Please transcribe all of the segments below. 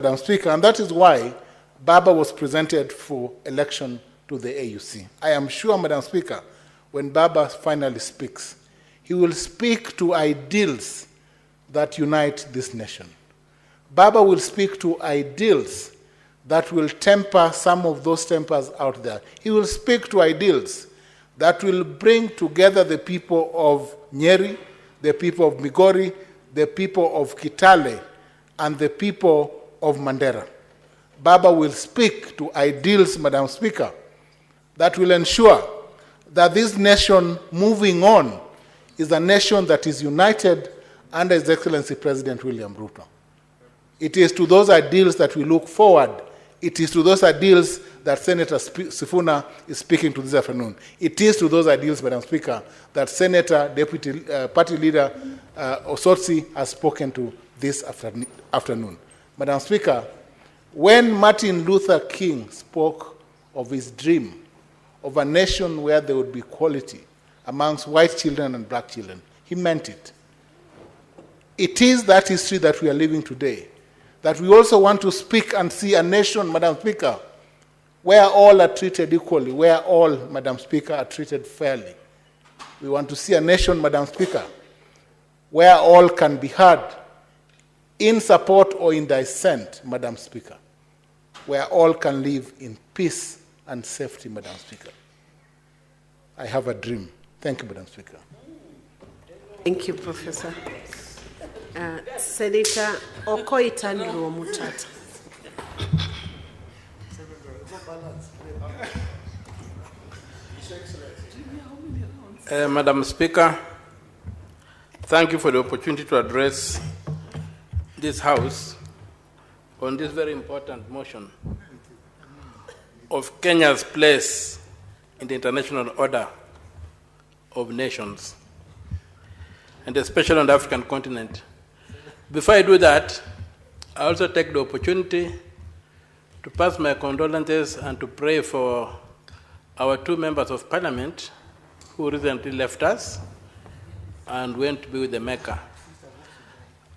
Madam Speaker, and that is why Baba was presented for election to the AUC. I am sure, Madam Speaker, when Baba finally speaks, he will speak to ideals that unite this nation. Baba will speak to ideals that will temper some of those tempers out there. He will speak to ideals that will bring together the people of Nyeri, the people of Migori, the people of Kitale, and the people of Mandera. Baba will speak to ideals, Madam Speaker, that will ensure that this nation moving on is a nation that is united under His Excellency President William Ruto. It is to those ideals that we look forward. It is to those ideals that Senator Sifuna is speaking to this afternoon. It is to those ideals, Madam Speaker, that Senator Deputy Party Leader Osotsi has spoken to this afternoon. Madam Speaker, when Martin Luther King spoke of his dream of a nation where there would be equality amongst white children and black children, he meant it. It is that history that we are living today, that we also want to speak and see a nation, Madam Speaker, where all are treated equally, where all, Madam Speaker, are treated fairly. We want to see a nation, Madam Speaker, where all can be heard in support or in dissent, Madam Speaker, where all can live in peace and safety, Madam Speaker. I have a dream. Thank you, Madam Speaker. Thank you, Professor. Senator Okoitandro Mutata. Madam Speaker, thank you for the opportunity to address this House on this very important motion of Kenya's place in the international order of nations, and especially on the African continent. Before I do that, I also take the opportunity to pass my condolences and to pray for our two members of parliament who recently left us and went to be with the Mecca.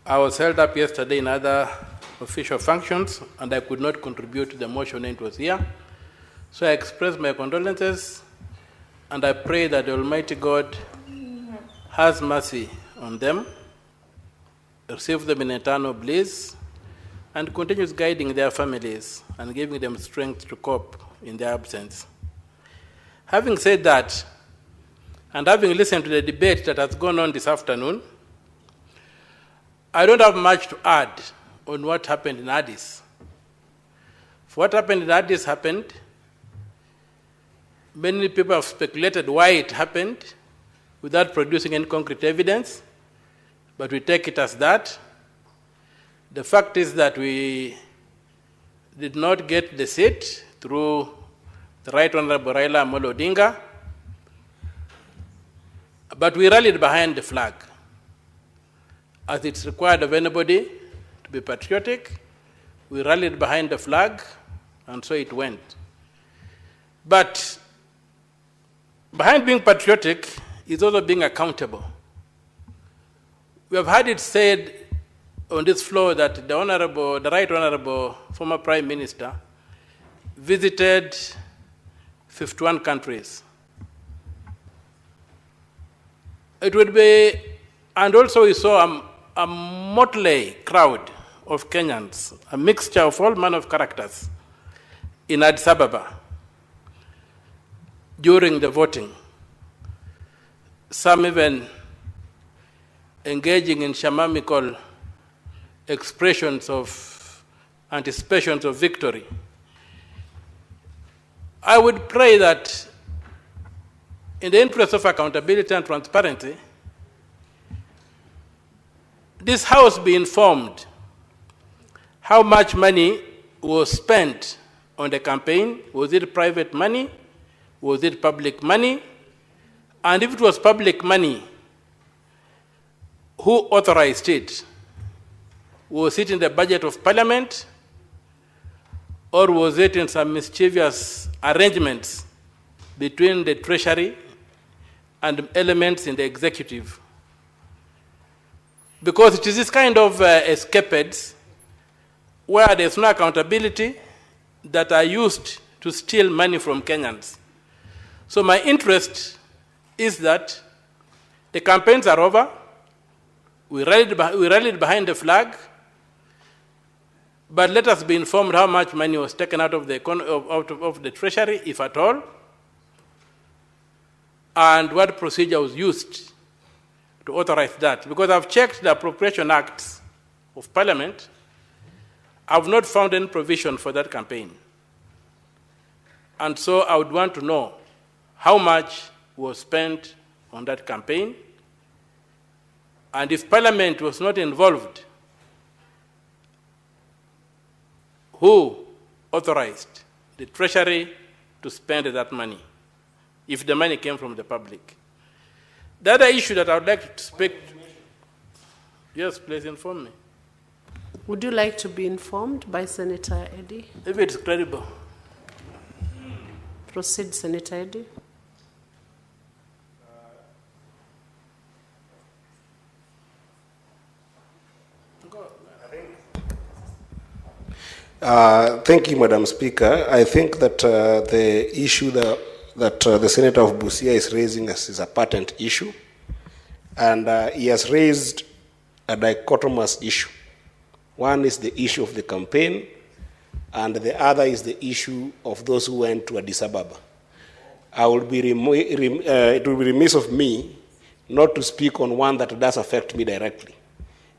I was held up yesterday in other official functions and I could not contribute to the motion when it was here. So I express my condolences and I pray that the Almighty God has mercy on them, receive them in eternal bliss, and continues guiding their families and giving them strength to cope in their absence. Having said that, and having listened to the debate that has gone on this afternoon, I don't have much to add on what happened in Addis. What happened in Addis happened. Many people have speculated why it happened without producing any concrete evidence, but we take it as that. The fact is that we did not get the seat through the Right Honorable Raila Amolo Odinga, but we rallied behind the flag, as it's required of anybody to be patriotic. We rallied behind the flag, and so it went. But behind being patriotic is also being accountable. We have had it said on this floor that the Right Honorable former Prime Minister visited 51 countries. It would be, and also we saw a motley crowd of Kenyans, a mixture of all manner of characters in Addis Ababa during the voting. Some even engaging in shamamical expressions of anticipations of victory. I would pray that in the interest of accountability and transparency, this House be informed how much money was spent on the campaign. Was it private money? Was it public money? And if it was public money, who authorized it? Was it in the budget of Parliament? Or was it in some mischievous arrangements between the Treasury and elements in the executive? Because it is this kind of escapades where there's no accountability that are used to steal money from Kenyans. So my interest is that the campaigns are over. We rallied behind the flag, but let us be informed how much money was taken out of the treasury, if at all, and what procedure was used to authorize that. Because I've checked the Appropriation Acts of Parliament, I've not found any provision for that campaign. And so I would want to know how much was spent on that campaign, and if Parliament was not involved, who authorized the Treasury to spend that money, if the money came from the public? The other issue that I would like to speak, yes, please inform me. Would you like to be informed by Senator Eddy? If it's credible. Proceed, Senator Eddy. Thank you, Madam Speaker. I think that the issue that the Senator of Busia is raising is a patent issue, and he has raised a dichotomous issue. One is the issue of the campaign, and the other is the issue of those who went to Addis Ababa. It will be remiss of me not to speak on one that does affect me directly,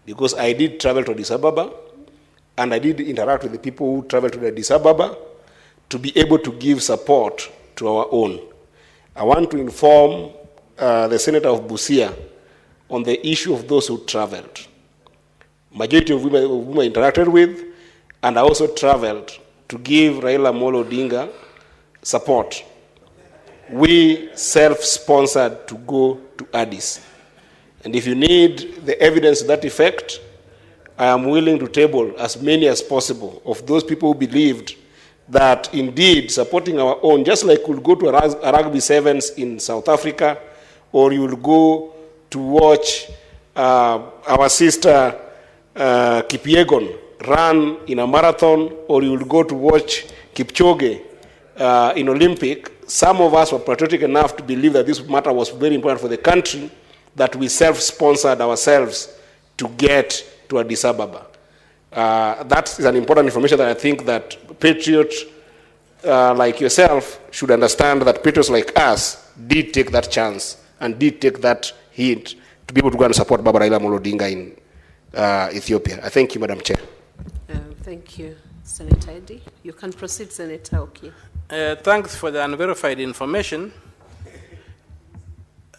because I did travel to Addis Ababa, and I did interact with the people who traveled to Addis Ababa to be able to give support to our own. I want to inform the Senator of Busia on the issue of those who traveled. Majority of whom I interacted with, and I also traveled to give Raila Molo Odinga support. We self-sponsored to go to Addis. And if you need the evidence to that effect, I am willing to table as many as possible of those people who believed that indeed supporting our own, just like we'll go to a rugby sevens in South Africa, or you will go to watch our sister Kipyegon run in a marathon, or you will go to watch Kipchoge in Olympic. Some of us were patriotic enough to believe that this matter was very important for the country, that we self-sponsored ourselves to get to Addis Ababa. That is an important information that I think that patriots like yourself should understand, that patriots like us did take that chance and did take that hint to be able to go and support Baba Raila Amolo Odinga in Ethiopia. I thank you, Madam Chair. Thank you, Senator Eddy. You can proceed, Senator Oki. Thanks for the unverified information.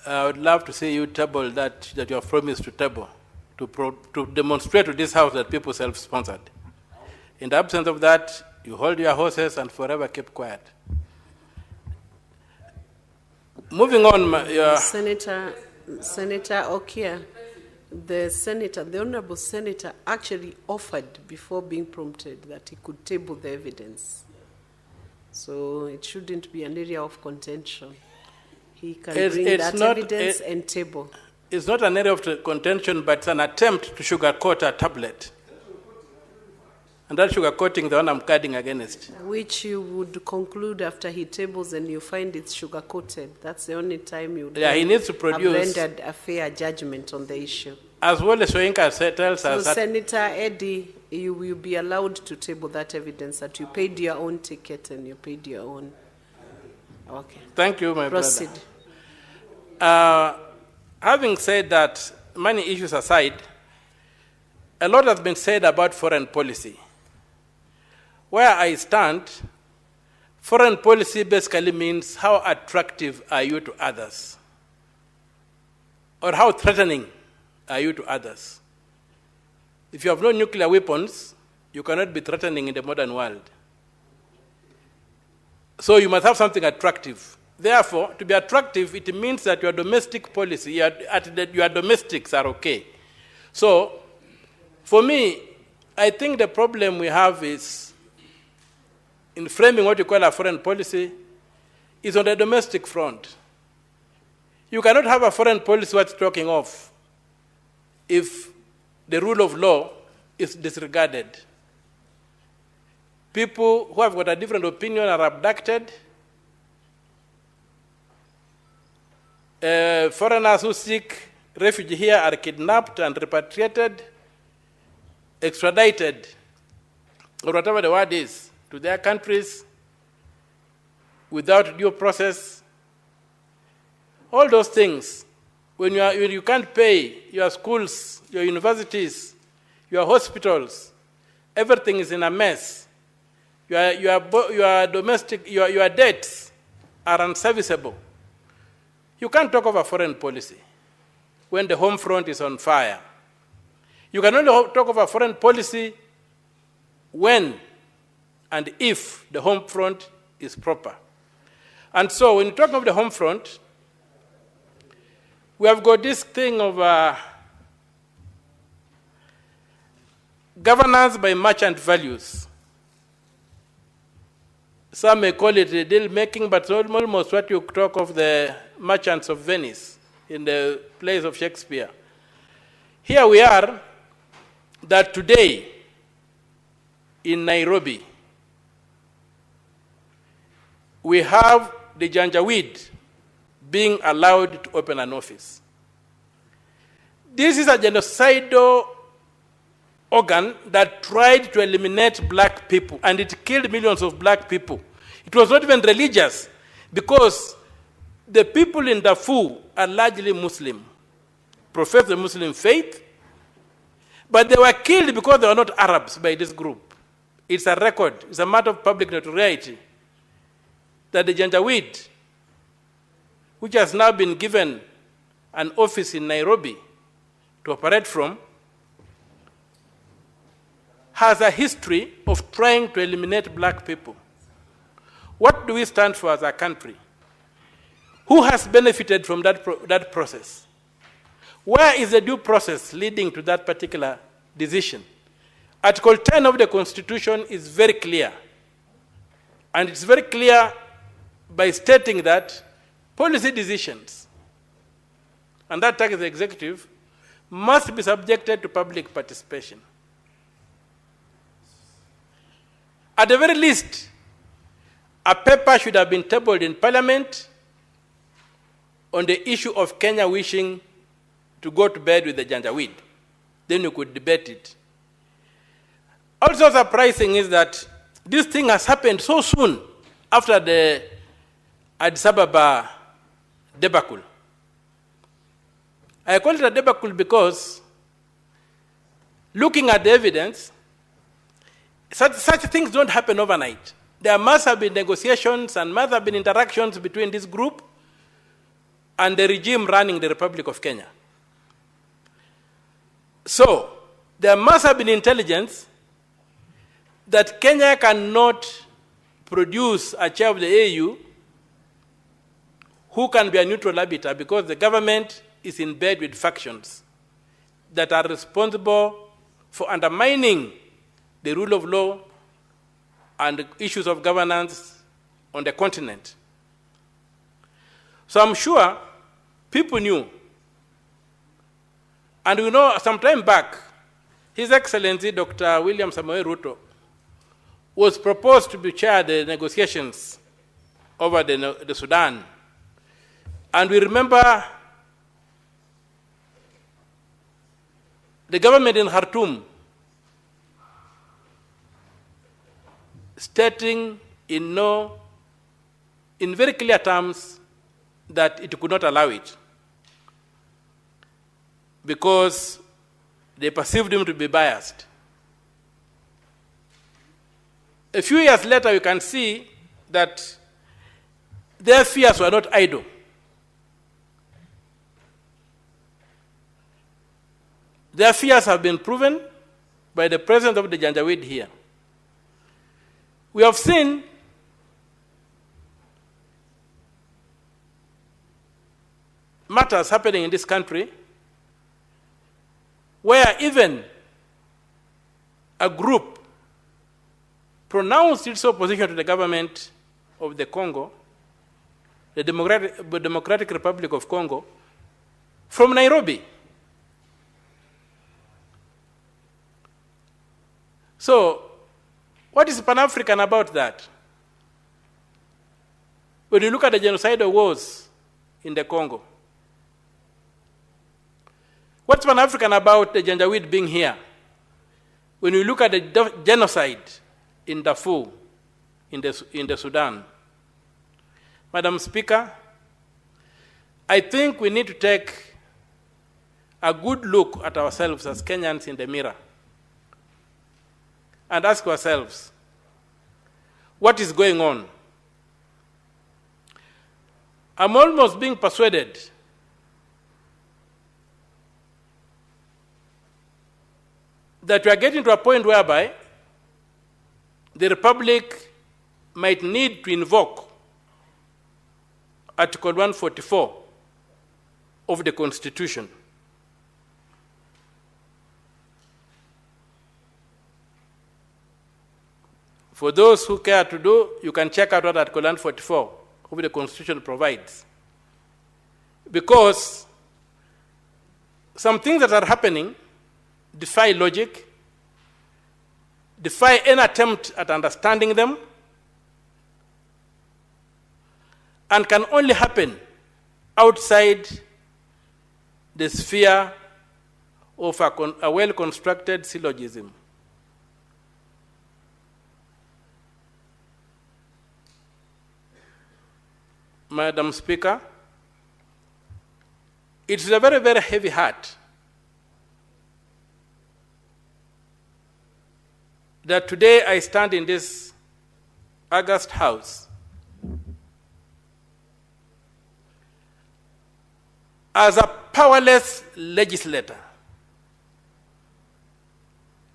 I would love to see you table that you have promised to table, to demonstrate to this House that people self-sponsored. In the absence of that, you hold your horses and forever keep quiet. Moving on, Senator Okia, the Honorable Senator actually offered before being prompted that he could table the evidence. So it shouldn't be an area of contention. He can bring that evidence and table. It's not an area of contention, but it's an attempt to sugarcoat a tablet. And that sugarcoating, the one I'm guarding against. Which you would conclude after he tables and you find it's sugar-coated. That's the only time you he needs to produce, have rendered a fair judgment on the issue. As well as Soyinka tells us. So Senator Eddy, you will be allowed to table that evidence that you paid your own ticket and you paid your own. Okay. Thank you, my Proceed. brother. Having said that, money issues aside, a lot has been said about foreign policy. Where I stand, foreign policy basically means how attractive are you to others, or how threatening are you to others. If you have no nuclear weapons, you cannot be threatening in the modern world. So you must have something attractive. Therefore, to be attractive, it means that your domestic policy, your domestics are okay. So, for me, I think the problem we have is, in framing what you call a foreign policy, is on the domestic front. You cannot have a foreign policy worth talking of if the rule of law is disregarded. People who have got a different opinion are abducted. Foreigners who seek refuge here are kidnapped and repatriated, extradited, or whatever the word is, to their countries without due process. All those things, when you can't pay your schools, your universities, your hospitals, everything is in a mess. Your debts are unserviceable. You can't talk of a foreign policy when the home front is on fire. You can only talk of a foreign policy when and if the home front is proper. And so when you talk of the home front, we have got this thing of governance by merchant values. Some may call it deal making, but almost what you talk of the merchants of Venice in the plays of Shakespeare. Here we are, that today in Nairobi, we have the Janjaweed being allowed to open an office. This is a genocidal organ that tried to eliminate black people, and it killed millions of black people. It was not even religious, because the people in Darfur are largely Muslim, profess the Muslim faith, but they were killed because they were not Arabs by this group. It's a record, it's a matter of public notoriety, that the Janjaweed, which has now been given an office in Nairobi to operate from, has a history of trying to eliminate black people. What do we stand for as a country? Who has benefited from that process? Where is the due process leading to that particular decision? Article 10 of the Constitution is very clear. And it's very clear by stating that policy decisions, and that targets the executive, must be subjected to public participation. At the very least, a paper should have been tabled in Parliament on the issue of Kenya wishing to go to bed with the Janjaweed. Then you could debate it. Also surprising is that this thing has happened so soon after the Addis Ababa debacle. I call it a debacle because, looking at the evidence, such things don't happen overnight. There must have been negotiations and must have been interactions between this group and the regime running the Republic of Kenya. So, there must have been intelligence that Kenya cannot produce a chair of the AU who can be a neutral arbiter, because the government is in bed with factions that are responsible for undermining the rule of law and issues of governance on the continent. So I'm sure people knew. And we know some time back, His Excellency Dr. William Samoei Ruto was proposed to be chair the negotiations over the Sudan. And we remember the government in Khartoum stating in very clear terms that it could not allow it because they perceived him to be biased. A few years later, you can see that their fears were not idle. Their fears have been proven by the presence of the Janjaweed here. We have seen matters happening in this country where even a group pronounced its opposition to the government of the Congo, the Democratic Republic of Congo, from Nairobi. So, What is Pan-African about that? When you look at the genocidal wars in the Congo, what's Pan-African about the Janjaweed being here? When you look at the genocide in Darfur, in the Sudan, Madam Speaker, I think we need to take a good look at ourselves as Kenyans in the mirror and ask ourselves, what is going on? I'm almost being persuaded that we are getting to a point whereby the Republic might need to invoke Article 144 of the Constitution. For those who care to do, you can check out what Article 144 of the Constitution provides. Because some things that are happening defy logic, defy any attempt at understanding them, and can only happen outside the sphere of a well-constructed syllogism. Madam Speaker, it is a very, very heavy heart that today I stand in this august house as a powerless legislator,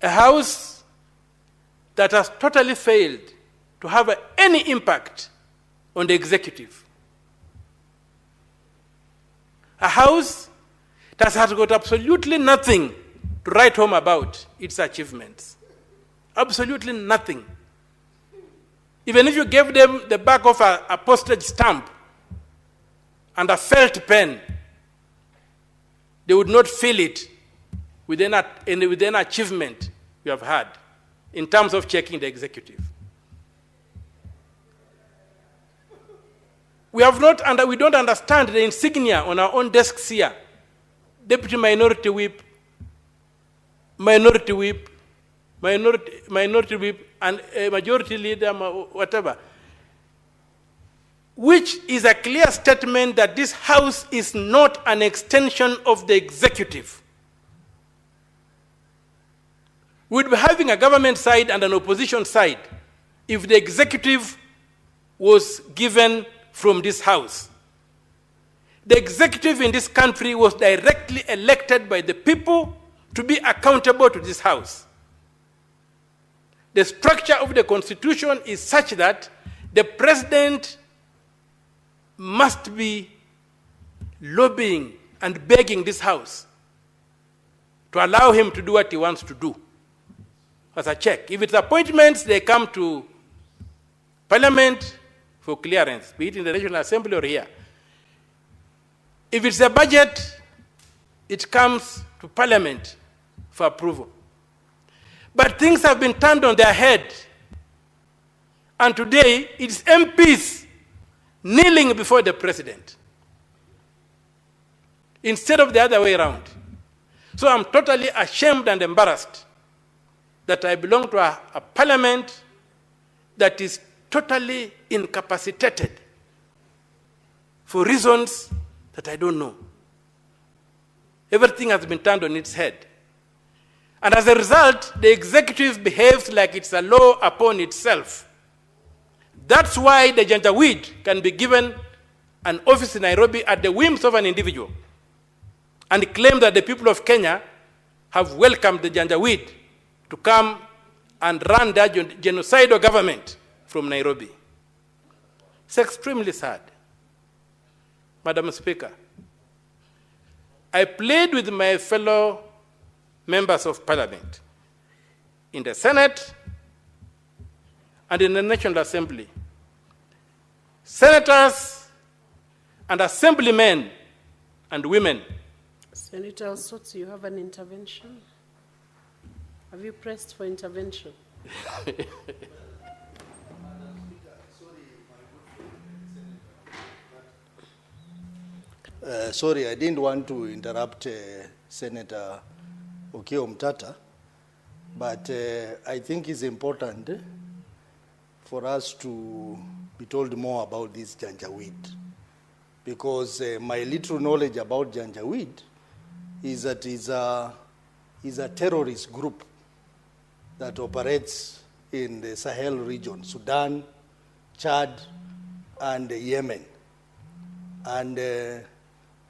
a house that has totally failed to have any impact on the executive, a house that has got absolutely nothing to write home about its achievements. Absolutely nothing. Even if you gave them the back of a postage stamp and a felt pen, they would not feel it with any achievement you have had in terms of checking the executive. We don't understand the insignia on our own desks here. Deputy Minority Whip, Minority Whip, Minority Whip, and a Majority Leader, whatever, which is a clear statement that this House is not an extension of the executive. We'd be having a government side and an opposition side if the executive was given from this House. The executive in this country was directly elected by the people to be accountable to this House. The structure of the Constitution is such that the president must be lobbying and begging this House to allow him to do what he wants to do as a check. If it's appointments, they come to Parliament for clearance, be it in the National Assembly or here. If it's a budget, it comes to Parliament for approval. But things have been turned on their head. And today, it's MPs kneeling before the president instead of the other way around. So I'm totally ashamed and embarrassed that I belong to a parliament that is totally incapacitated for reasons that I don't know. Everything has been turned on its head. And as a result, the executive behaves like it's a law upon itself. That's why the Janjaweed can be given an office in Nairobi at the whims of an individual and claim that the people of Kenya have welcomed the Janjaweed to come and run their genocidal government from Nairobi. It's extremely sad. Madam Speaker, I plead with my fellow members of Parliament in the Senate and in the National Assembly, senators and assemblymen and women. Senator Osotsi, you have an intervention. Have you pressed for intervention? Sorry, I didn't want to interrupt Senator Okiya Omtata, but I think it's important for us to be told more about this Janjaweed, because my little knowledge about Janjaweed is that it's a terrorist group that operates in the Sahel region, Sudan, Chad, and Yemen. And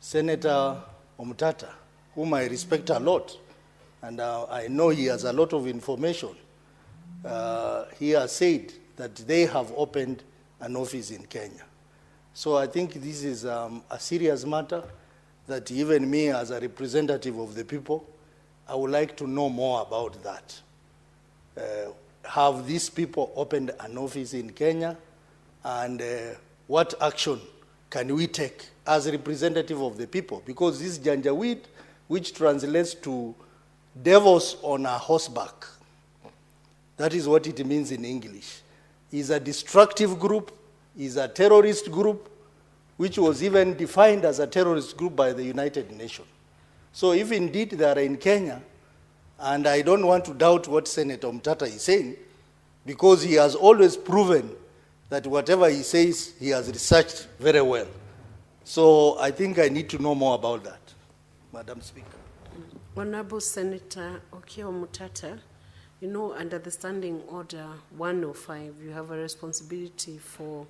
Senator Omtata, whom I respect a lot, and I know he has a lot of information, he has said that they have opened an office in Kenya. So I think this is a serious matter that even me as a representative of the people, I would like to know more about that. Have these people opened an office in Kenya, and what action can we take as a representative of the people? Because this Janjaweed, which translates to devils on a horseback, that is what it means in English, is a destructive group, is a terrorist group, which was even defined as a terrorist group by the United Nations. So if indeed they are in Kenya, and I don't want to doubt what Senator Omtata is saying, because he has always proven that whatever he says, he has researched very well. So I think I need to know more about that, Madam Speaker. Honorable Senator Okiya Omtata, you know, under the Standing Order 105, you have a responsibility for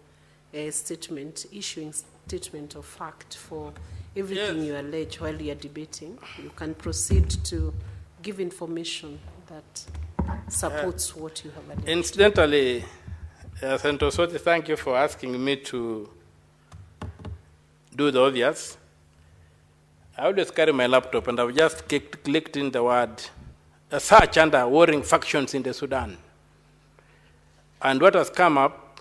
a statement, issuing statement of fact for everything you allege while you are debating. You can proceed to give information that supports what you have alleged. Incidentally, Senator Osoti, thank you for asking me to do the obvious. I always carry my laptop, and I've just clicked in the word search under warring factions in the Sudan. And what has come up,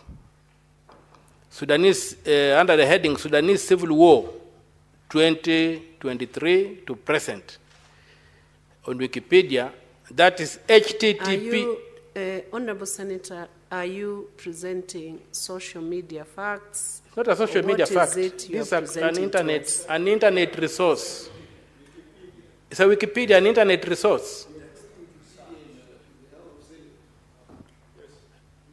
Sudanese, under the heading Sudanese Civil War 2023 to present on Wikipedia, that is HTTP. Are you, Honorable Senator, are you presenting social media facts? It's not a social media fact. This is an internet resource. It's a Wikipedia, an internet resource.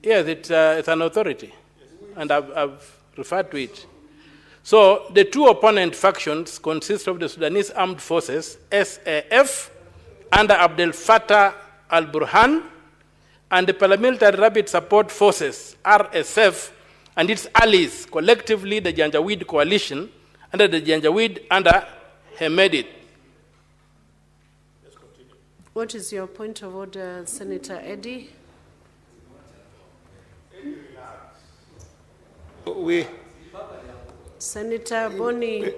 Yes, it's an authority, and I've referred to it. So the two opponent factions consist of the Sudanese Armed Forces, SAF, under Abdel Fattah al-Burhan, and the Paramilitary Rapid Support Forces, RSF, and its allies, collectively the Janjaweed Coalition, under the Janjaweed under Hemedit. What is your point of order, Senator Eddy? Senator Boni,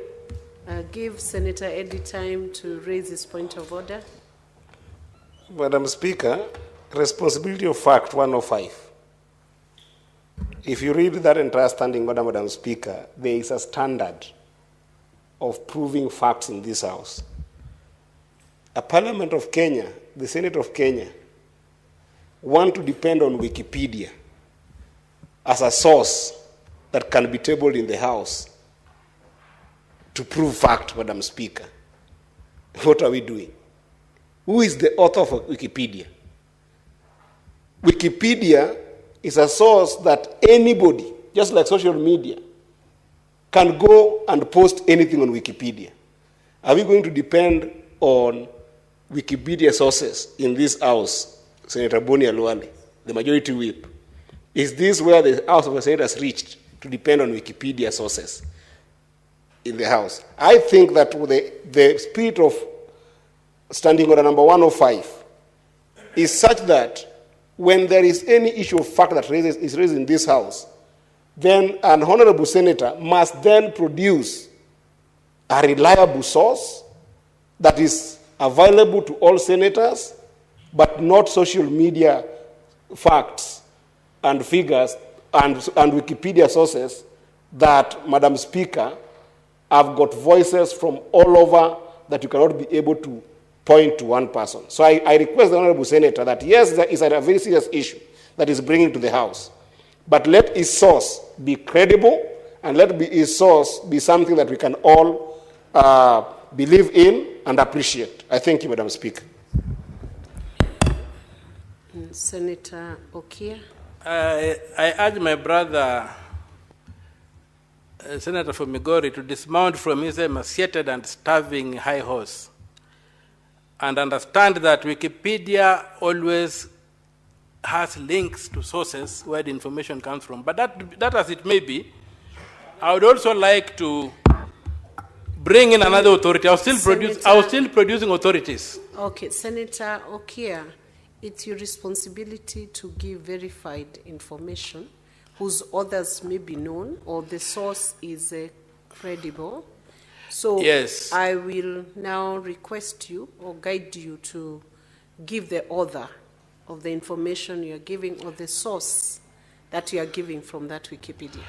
give Senator Eddy time to raise his point of order. Madam Speaker, responsibility of fact 105. If you read that entire standing order, Madam Speaker, there is a standard of proving facts in this House. A Parliament of Kenya, the Senate of Kenya, want to depend on Wikipedia as a source that can be tabled in the House to prove fact, Madam Speaker. What are we doing? Who is the author of Wikipedia? Wikipedia is a source that anybody, just like social media, can go and post anything on Wikipedia. Are we going to depend on Wikipedia sources in this House, Senator Boni Aluale, the majority whip? Is this where the House of the Senate has reached, to depend on Wikipedia sources in the House? I think that the spirit of Standing Order number 105 is such that when there is any issue of fact that is raised in this House, then an honorable senator must then produce a reliable source that is available to all senators, but not social media facts and figures and Wikipedia sources that, Madam Speaker, have got voices from all over that you cannot be able to point to one person. So I request the Honorable Senator that, yes, there is a very serious issue that is bringing to the House, but let its source be credible, and let its source be something that we can all believe in and appreciate. I thank you, Madam Speaker. Senator Okia. I urge my brother, Senator from Migori, to dismount from his emaciated and starving high horse and understand that Wikipedia always has links to sources where the information comes from. But that as it may be, I would also like to bring in another authority. I was still producing authorities. Okay, Senator Okia, it's your responsibility to give verified information whose authors may be known or the source is credible. So yes. I will now request you or guide you to give the author of the information you're giving or the source that you are giving from that Wikipedia.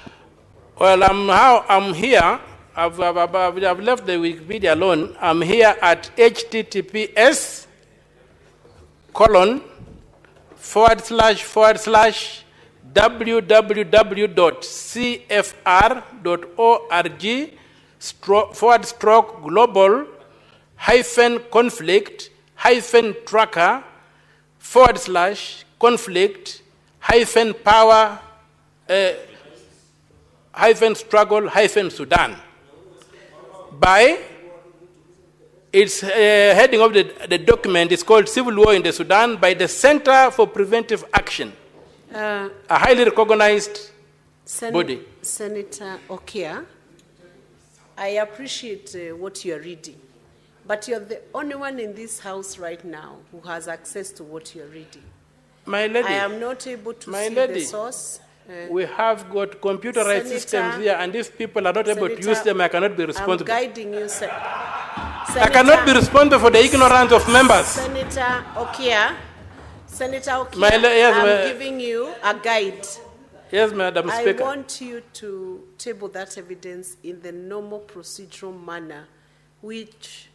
Well, I'm here. I've left the Wikipedia alone. I'm here at https://www.cfr.org/global-conflict-struggle-Sudan. By its heading of the document is called Civil War in the Sudan by the Center for Preventive Action, a highly recognized body. Senator Okia, I appreciate what you're reading, but you're the only one in this house right now who has access to what you're reading. My lady, I am not able to see the source. We have got computerized systems here, and if people are not able to use them, I cannot be responsible. I'm guiding you, sir. I cannot be responsible for the ignorance of members. Senator Okia, yes, I'm giving you a guide. Yes, Madam Speaker. I want you to table that evidence in the normal procedural manner, which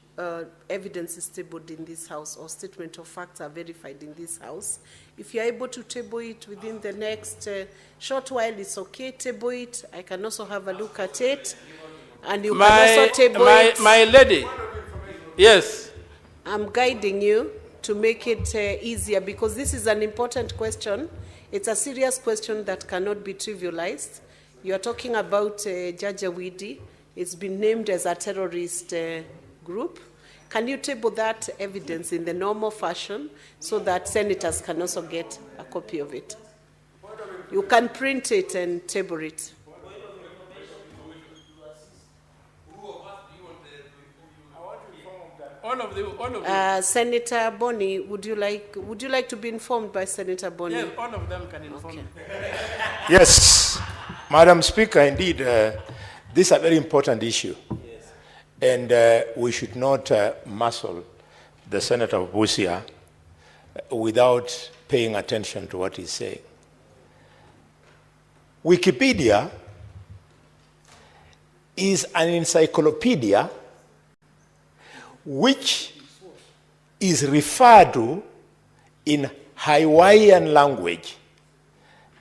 evidence is tabled in this house or statement of facts are verified in this house. If you're able to table it within the next short while, it's okay, table it. I can also have a look at it. And you can also table it. My lady, yes. I'm guiding you to make it easier because this is an important question. It's a serious question that cannot be trivialized. You're talking about Janjaweed. It's been named as a terrorist group. Can you table that evidence in the normal fashion so that senators can also get a copy of it? You can print it and table it. Senator Boni, would you like to be informed by Senator Boni? Yes, all of them can inform me. Yes, Madam Speaker, indeed, this is a very important issue. And we should not muscle the Senator of Busia without paying attention to what he's saying. Wikipedia is an encyclopedia which is referred to in Hawaiian language.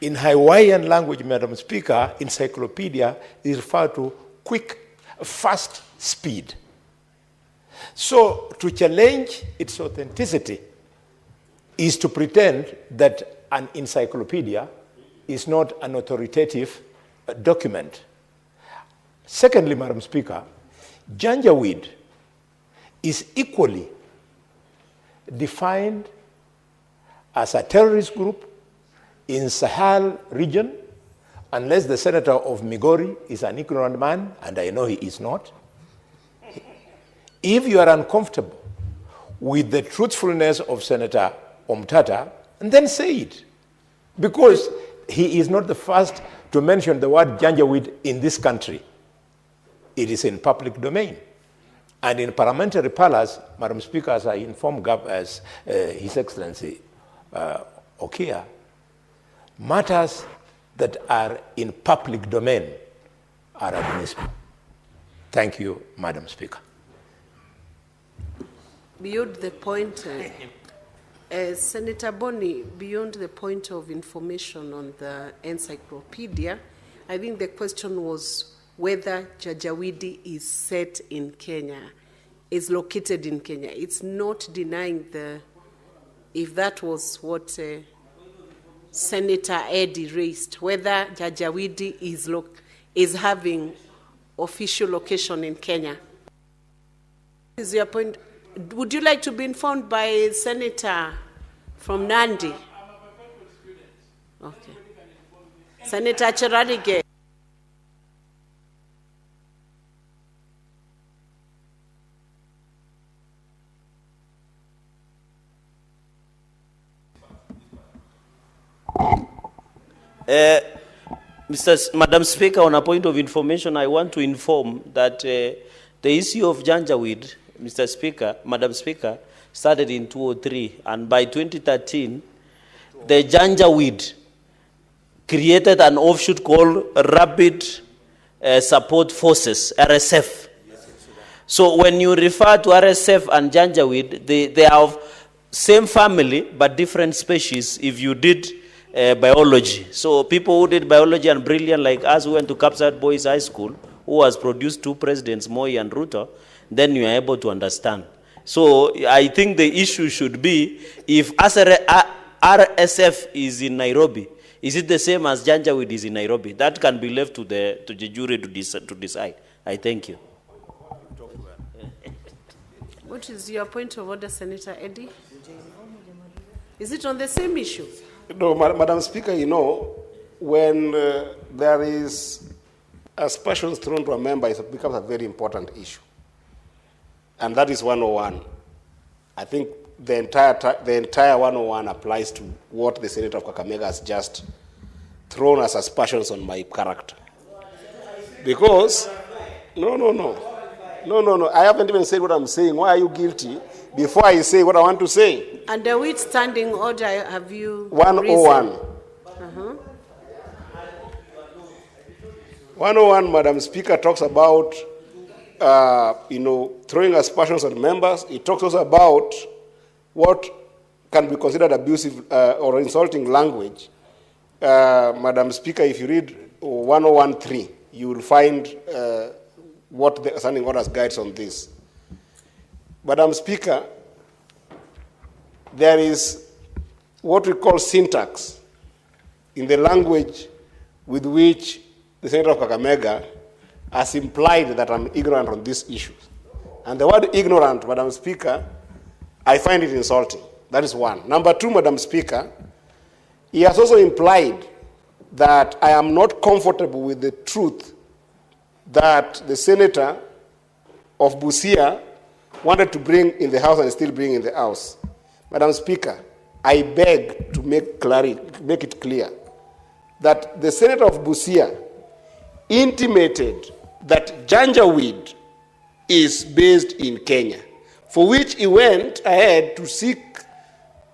In Hawaiian language, Madam Speaker, encyclopedia is referred to quick, fast speed. So to challenge its authenticity is to pretend that an encyclopedia is not an authoritative document. Secondly, Madam Speaker, Janjaweed is equally defined as a terrorist group in Sahel region, unless the senator of Migori is an ignorant man, and I know he is not. If you are uncomfortable with the truthfulness of Senator Omtata, then say it. Because he is not the first to mention the word Janjaweed in this country. It is in public domain. And in parliamentary palace, Madam Speaker, as I informed His Excellency Okia, matters that are in public domain are admissible. Thank you, Madam Speaker. beyond the point, Senator Boni, beyond the point of information on the encyclopedia, I think the question was whether Janjaweed is set in Kenya, is located in Kenya. It's not denying if that was what Senator Eddie raised, whether Janjaweed is having official location in Kenya. Is your point? Would you like to be informed by Senator from Nandi? Okay. Senator Cherarige. Madam Speaker, on a point of information, I want to inform that the issue of Janjaweed, Mr. Speaker, Madam Speaker, started in 2003, and by 2013, the Janjaweed created an offshoot called Rapid Support Forces, RSF. So when you refer to RSF and Janjaweed, they are of same family but different species if you did biology. So people who did biology and brilliant like us who went to Kapsat Boys High School, who has produced 2 presidents, Moi and Ruto, then you are able to understand. So I think the issue should be, if RSF is in Nairobi, is it the same as Janjaweed is in Nairobi? That can be left to the jury to decide. I thank you. What is your point of order, Senator Eddie? Is it on the same issue? No, Madam Speaker, you know, when there is aspersions thrown to a member, it becomes a very important issue. And that is 101. I think the entire 101 applies to what the Senator of Kakamega has just thrown as aspersions on my character. Because, no, I haven't even said what I'm saying. Why are you guilty? Before I say what I want to say. Under which standing order have you 101. 101, Madam Speaker, talks about, throwing aspersions on members. It talks also about what can be considered abusive or insulting language. Madam Speaker, if you read 101.3, you will find what the standing orders guides on this. Madam Speaker, there is what we call syntax in the language with which the Senator of Kakamega has implied that I'm ignorant on these issues. And the word ignorant, Madam Speaker, I find it insulting. That is one. Number 2, Madam Speaker, he has also implied that I am not comfortable with the truth that the Senator of Busia wanted to bring in the House and still bring in the House. Madam Speaker, I beg to make it clear that the Senator of Busia intimated that Janjaweed is based in Kenya, for which he went ahead to seek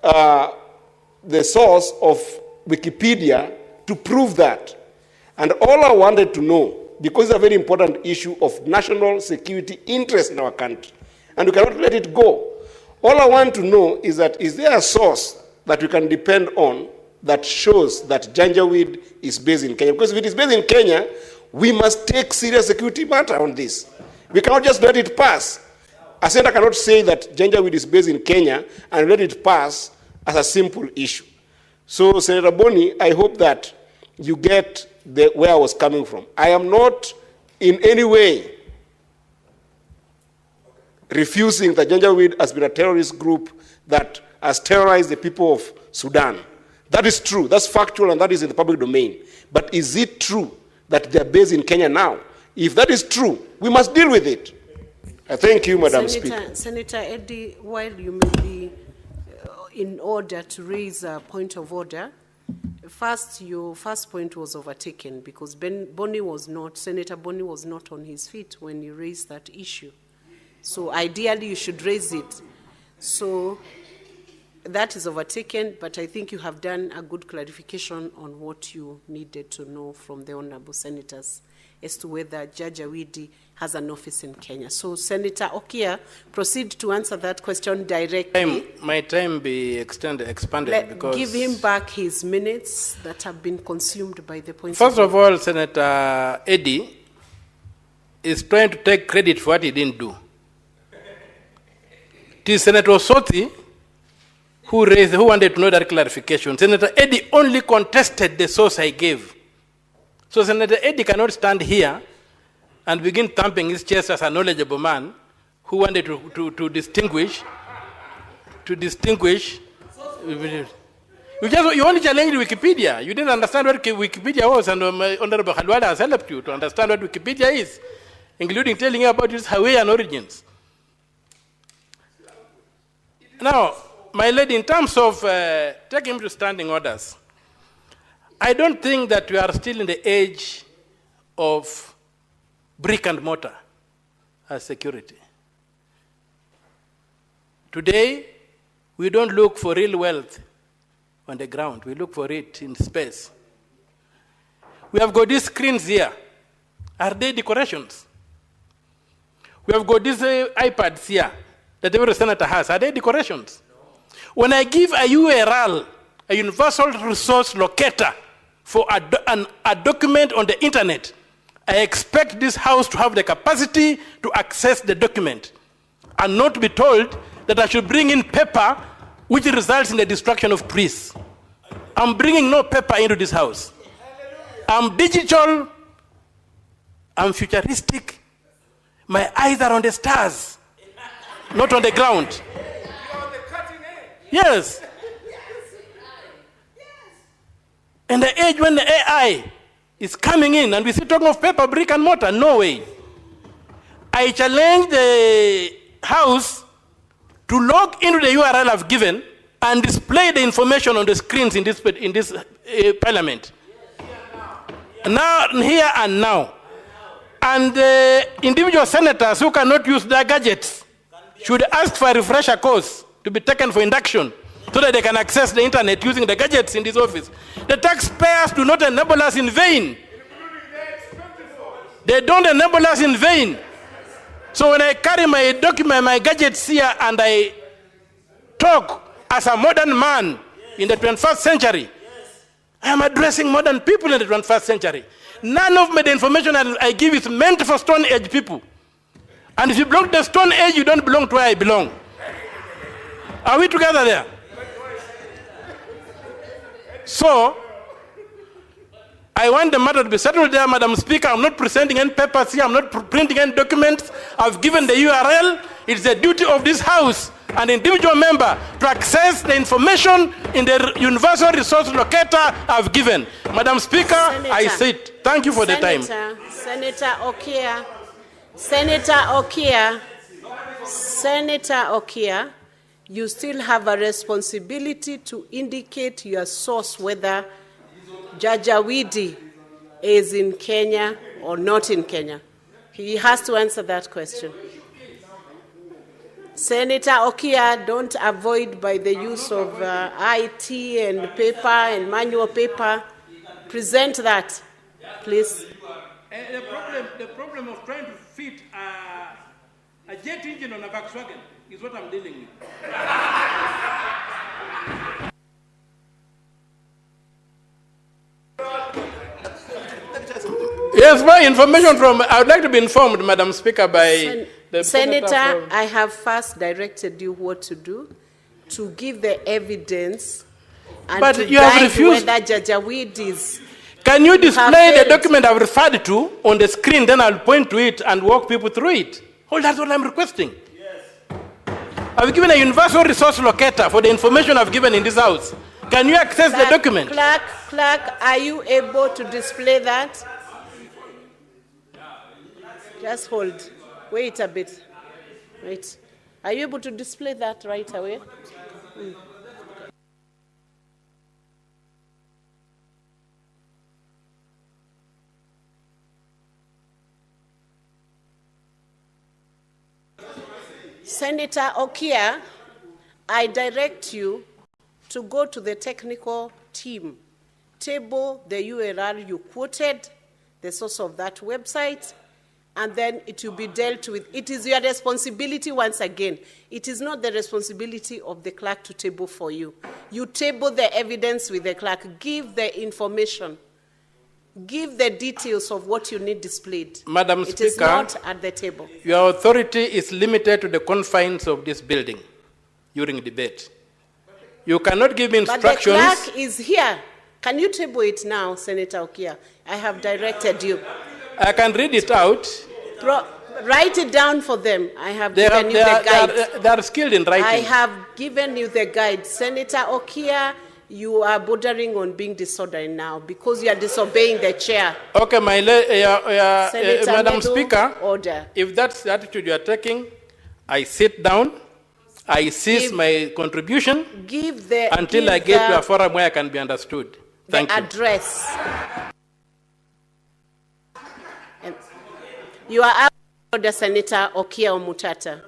the source of Wikipedia to prove that. And all I wanted to know, because it's a very important issue of national security interest in our country, and we cannot let it go. All I want to know is that, is there a source that we can depend on that shows that Janjaweed is based in Kenya? Because if it is based in Kenya, we must take serious security matter on this. We cannot just let it pass. A senator cannot say that Janjaweed is based in Kenya and let it pass as a simple issue. So, Senator Boni, I hope that you get where I was coming from. I am not in any way refusing that Janjaweed has been a terrorist group that has terrorized the people of Sudan. That is true. That's factual, and that is in the public domain. But is it true that they're based in Kenya now? If that is true, we must deal with it. I thank you, Madam Speaker. Senator Eddie, while you may be in order to raise a point of order, first, your first point was overtaken because Senator Boni was not on his feet when you raised that issue. So ideally, you should raise it. So that is overtaken, but I think you have done a good clarification on what you needed to know from the honorable senators as to whether Judge Awidi has an office in Kenya. So, Senator Okia, proceed to answer that question directly. My time be expanded because... Give him back his minutes that have been consumed by the points. First of all, Senator Eddie is trying to take credit for what he didn't do. It is Senator Osoti who wanted to know that clarification. Senator Eddie only contested the source I gave. So Senator Eddie cannot stand here and begin thumping his chest as a knowledgeable man who wanted to distinguish. You only challenged Wikipedia. You didn't understand what Wikipedia was, and Honorable Khalwala has helped you to understand what Wikipedia is, including telling you about its Hawaiian origins. Now, my lady, in terms of taking him to standing orders, I don't think that we are still in the age of brick and mortar as security. Today, we don't look for real wealth on the ground. We look for it in space. We have got these screens here. Are they decorations? We have got these iPads here that every senator has. Are they decorations? When I give a URL, a universal resource locator, for a document on the internet, I expect this House to have the capacity to access the document and not to be told that I should bring in paper which results in the destruction of trees. I'm bringing no paper into this House. I'm digital, I'm futuristic, my eyes are on the stars, not on the ground. Yes. In the age when the AI is coming in and we see talking of paper, brick and mortar, no way. I challenge the House to log into the URL I've given and display the information on the screens in this parliament. Now, here and now. And individual senators who cannot use their gadgets should ask for a refresher course to be taken for induction so that they can access the internet using the gadgets in this office. The taxpayers do not enable us in vain. They don't enable us in vain. So when I carry my document, my gadgets here, and I talk as a modern man in the 21st century, I am addressing modern people in the 21st century. None of the information I give is meant for Stone Age people. And if you belong to the Stone Age, you don't belong to where I belong. Are we together there? So, I want the matter to be settled there, Madam Speaker. I'm not presenting any papers here. I'm not printing any documents. I've given the URL. It's the duty of this House and individual member to access the information in the universal resource locator I've given. Madam Speaker, Senator, I sit. Thank you for the time. Senator Okia, you still have a responsibility to indicate your source whether Judge Awidi is in Kenya or not in Kenya. He has to answer that question. Senator Okia, don't avoid by the use of IT and paper and manual paper. Present that, please. The problem of trying to fit a jet engine on a Volkswagen is what I'm dealing with. Yes, my information from, I would like to be informed, Madam Speaker, by the Senator, I have first directed you what to do, to give the evidence and but to you have guide refused. Whether Judge Awidi is. Can you display the document I've referred to on the screen, then I'll point to it and walk people through it? Oh, that's what I'm requesting. Yes. I've given a universal resource locator for the information I've given in this House. Can you access the document? Clerk, are you able to display that? Just hold. Wait a bit. Wait. Are you able to display that right away? Senator Okia, I direct you to go to the technical team, table the URL you quoted, the source of that website, and then it will be dealt with. It is your responsibility once again. It is not the responsibility of the clerk to table for you. You table the evidence with the clerk. Give the information. Give the details of what you need displayed. Madam It Speaker, is not at the table. your authority is limited to the confines of this building during debate. You cannot give instructions. But the clerk is here. Can you table it now, Senator Okia? I have directed you. I can read it out. Write it down for them. I have given you the guide. They are skilled in writing. I have given you the guide. Senator Okia, you are bordering on being disorderly now because you are disobeying the chair. Okay, Madam Medu, Speaker, order. if that's the attitude you are taking, I sit down, I cease my contribution until I get to a forum where I can be understood. Thank you. Address. You are out of order, Senator Okia Omutata.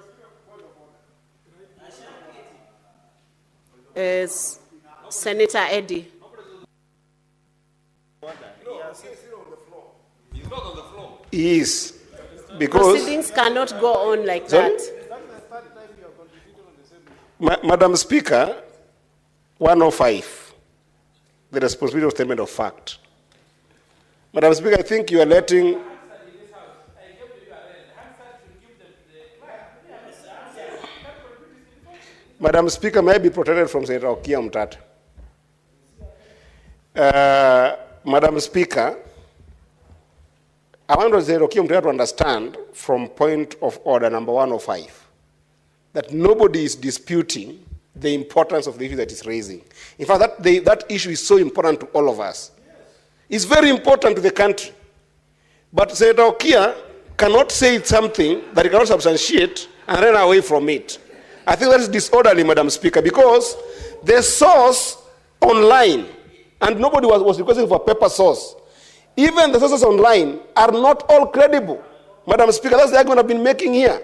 Senator Eddy. He is. Because proceedings cannot go on like that. Madam Speaker, 105, the responsibility of statement of fact. Madam Speaker, I think you are letting... Madam Speaker, may I be protected from Senator Okia Omtata? Madam Speaker, I want Senator Okia Omtata to understand from point of order number 105 that nobody is disputing the importance of the issue that is raising. In fact, that issue is so important to all of us. It's very important to the country. But Senator Okia cannot say something that he cannot substantiate and run away from it. I think that is disorderly, Madam Speaker, because the source online, and nobody was requesting for a paper source, even the sources online are not all credible. Madam Speaker, that's the argument I've been making here.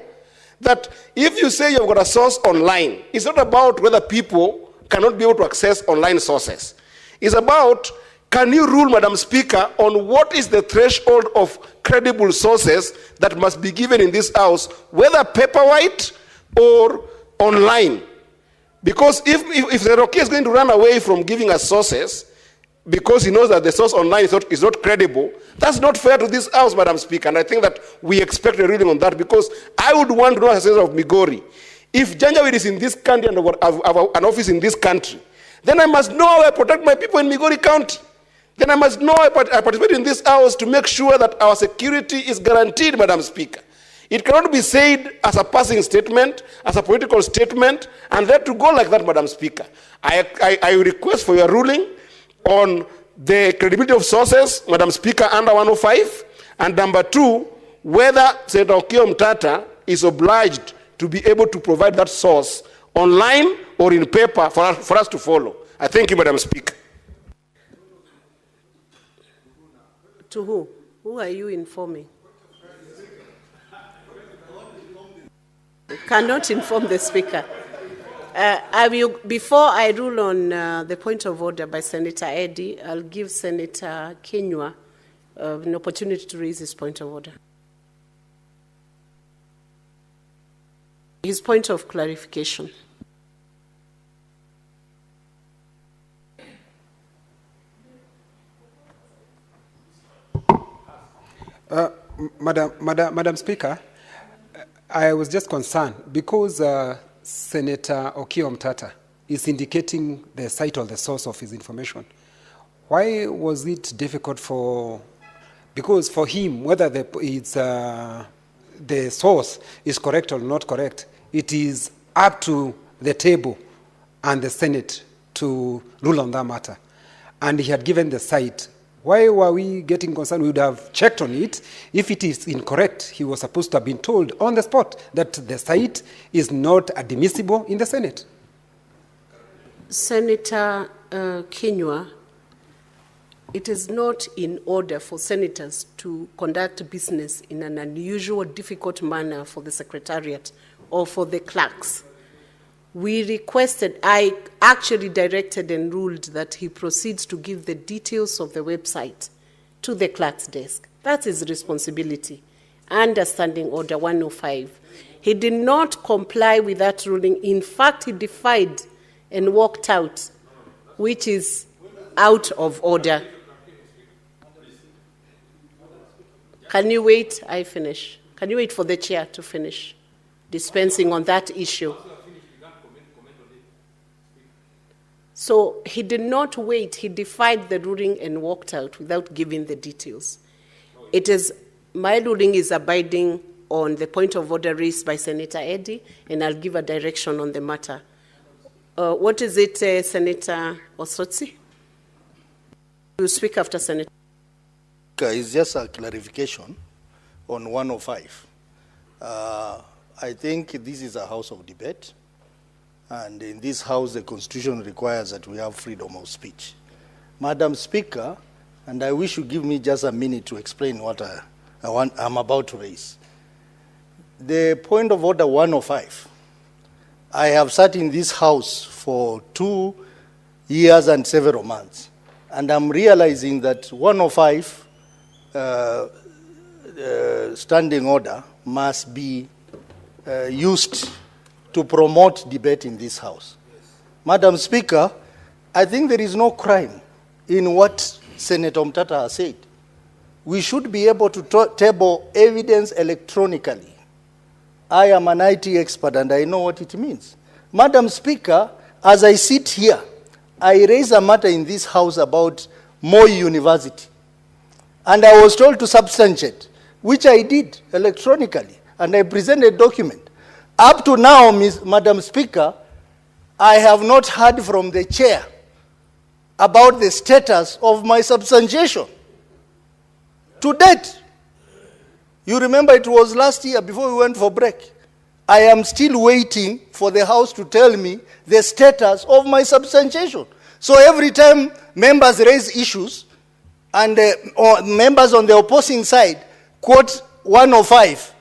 That if you say you've got a source online, it's not about whether people cannot be able to access online sources. It's about, can you rule, Madam Speaker, on what is the threshold of credible sources that must be given in this House, whether paperwhite or online? Because if the Rocky is going to run away from giving us sources because he knows that the source online is not credible, that's not fair to this House, Madam Speaker. And I think that we expect a ruling on that, because I would want to know, as a citizen of Migori, if Janjaweed is in this country and have an office in this country, then I must know how I protect my people in Migori County. Then I must know I participate in this House to make sure that our security is guaranteed, Madam Speaker. It cannot be said as a passing statement, as a political statement, and let to go like that, Madam Speaker. I request for your ruling on the credibility of sources, Madam Speaker, under 105, and number 2, whether Senator Okia Omtata is obliged to be able to provide that source online or in paper for us to follow. I thank you, Madam Speaker. To who? Who are you informing? You cannot inform the Speaker. Before I rule on the point of order by Senator Eddy, I'll give Senator Kenywa an opportunity to raise his point of order. His point of clarification. Madam Speaker, I was just concerned because Senator Okia Omtata is indicating the site or the source of his information. Why was it difficult because for him, whether the source is correct or not correct, it is up to the table and the Senate to rule on that matter. And he had given the site. Why were we getting concerned? We would have checked on it. If it is incorrect, he was supposed to have been told on the spot that the site is not admissible in the Senate. Senator Kenywa, it is not in order for senators to conduct business in an unusual, difficult manner for the Secretariat or for the clerks. I actually directed and ruled that he proceeds to give the details of the website to the clerk's desk. That's his responsibility under Standing Order 105. He did not comply with that ruling. In fact, he defied and walked out, which is out of order. Can you wait? I finish. Can you wait for the chair to finish dispensing on that issue? So he did not wait. He defied the ruling and walked out without giving the details. My ruling is abiding on the point of order raised by Senator Eddy, and I'll give a direction on the matter. What is it, Senator Osotsi? You speak after Senator. It's just a clarification on 105. I think this is a house of debate, and in this house the Constitution requires that we have freedom of speech. Madam Speaker, and I wish you give me just a minute to explain what I'm about to raise. The point of order 105, I have sat in this house for 2 years and several months, and I'm realizing that 105 standing order must be used to promote debate in this house. Madam Speaker, I think there is no crime in what Senator Omtata has said. We should be able to table evidence electronically. I am an IT expert and I know what it means. Madam Speaker, as I sit here, I raise a matter in this house about Moi University. And I was told to substantiate, which I did electronically, and I presented a document. Up to now, Madam Speaker, I have not heard from the chair about the status of my substantiation. To date, you remember it was last year before we went for break. I am still waiting for the House to tell me the status of my substantiation. So every time members raise issues, and members on the opposing side quote 105,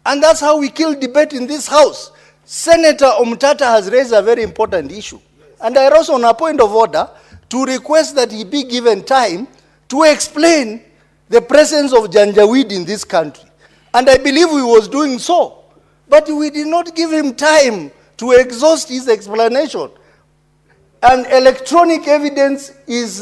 and that's how we kill debate in this house. Senator Omtata has raised a very important issue, and I rose on a point of order to request that he be given time to explain the presence of Janjaweed in this country, and I believe he was doing so, but we did not give him time to exhaust his explanation. And electronic evidence is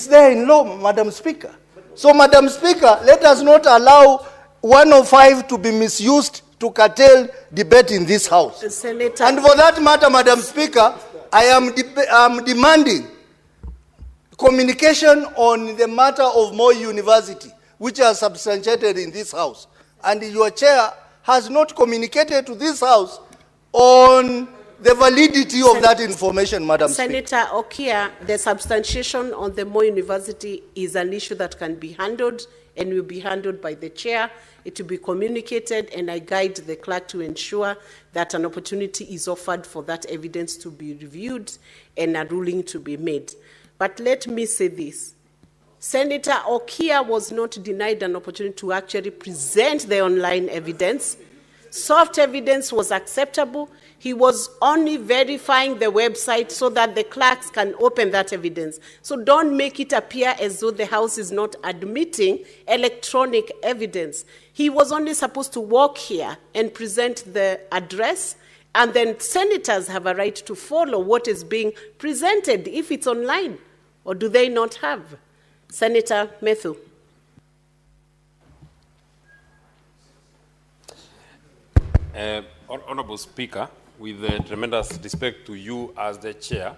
there in law, Madam Speaker. So, Madam Speaker, let us not allow 105 to be misused to curtail debate in this House. Senator. And for that matter, Madam Speaker, I am demanding communication on the matter of Moi University, which are substantiated in this House. And your chair has not communicated to this House on the validity of that information, Madam Speaker. Senator Okia, the substantiation on the Moi University is an issue that can be handled and will be handled by the chair. It will be communicated, and I guide the clerk to ensure that an opportunity is offered for that evidence to be reviewed and a ruling to be made. But let me say this. Senator Okia was not denied an opportunity to actually present the online evidence. Soft evidence was acceptable. He was only verifying the website so that the clerks can open that evidence. So don't make it appear as though the House is not admitting electronic evidence. He was only supposed to walk here and present the address, and then senators have a right to follow what is being presented if it's online, or do they not have? Senator Methu. Honorable Speaker, with tremendous respect to you as the chair,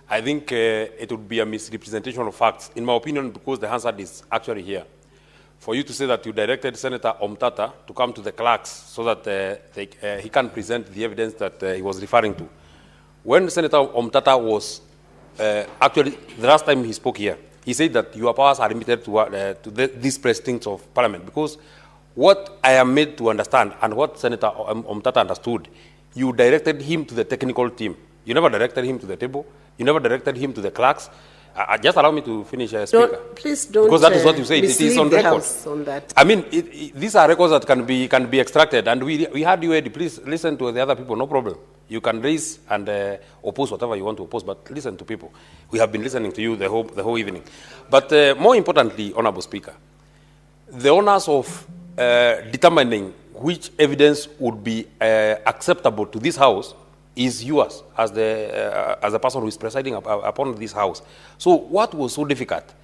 I think it would be a misrepresentation of facts, in my opinion, because the Hansard is actually here. For you to say that you directed Senator Omtata to come to the clerks so that he can present the evidence that he was referring to. When Senator Omtata was, actually, the last time he spoke here, he said that your powers are limited to these precincts of Parliament, because what I am made to understand and what Senator Omtata understood, you directed him to the technical team. You never directed him to the table. You never directed him to the clerks. Just allow me to finish, Speaker. Please don't. Because that is what you said. It mislead is on the record. House on that. I mean, these are records that can be extracted, and we had you ready. Please listen to the other people. No problem. You can raise and oppose whatever you want to oppose, but listen to people. We have been listening to you the whole evening. But more importantly, Honorable Speaker, the honors of determining which evidence would be acceptable to this House is yours as the person who is presiding upon this House. So what was so difficult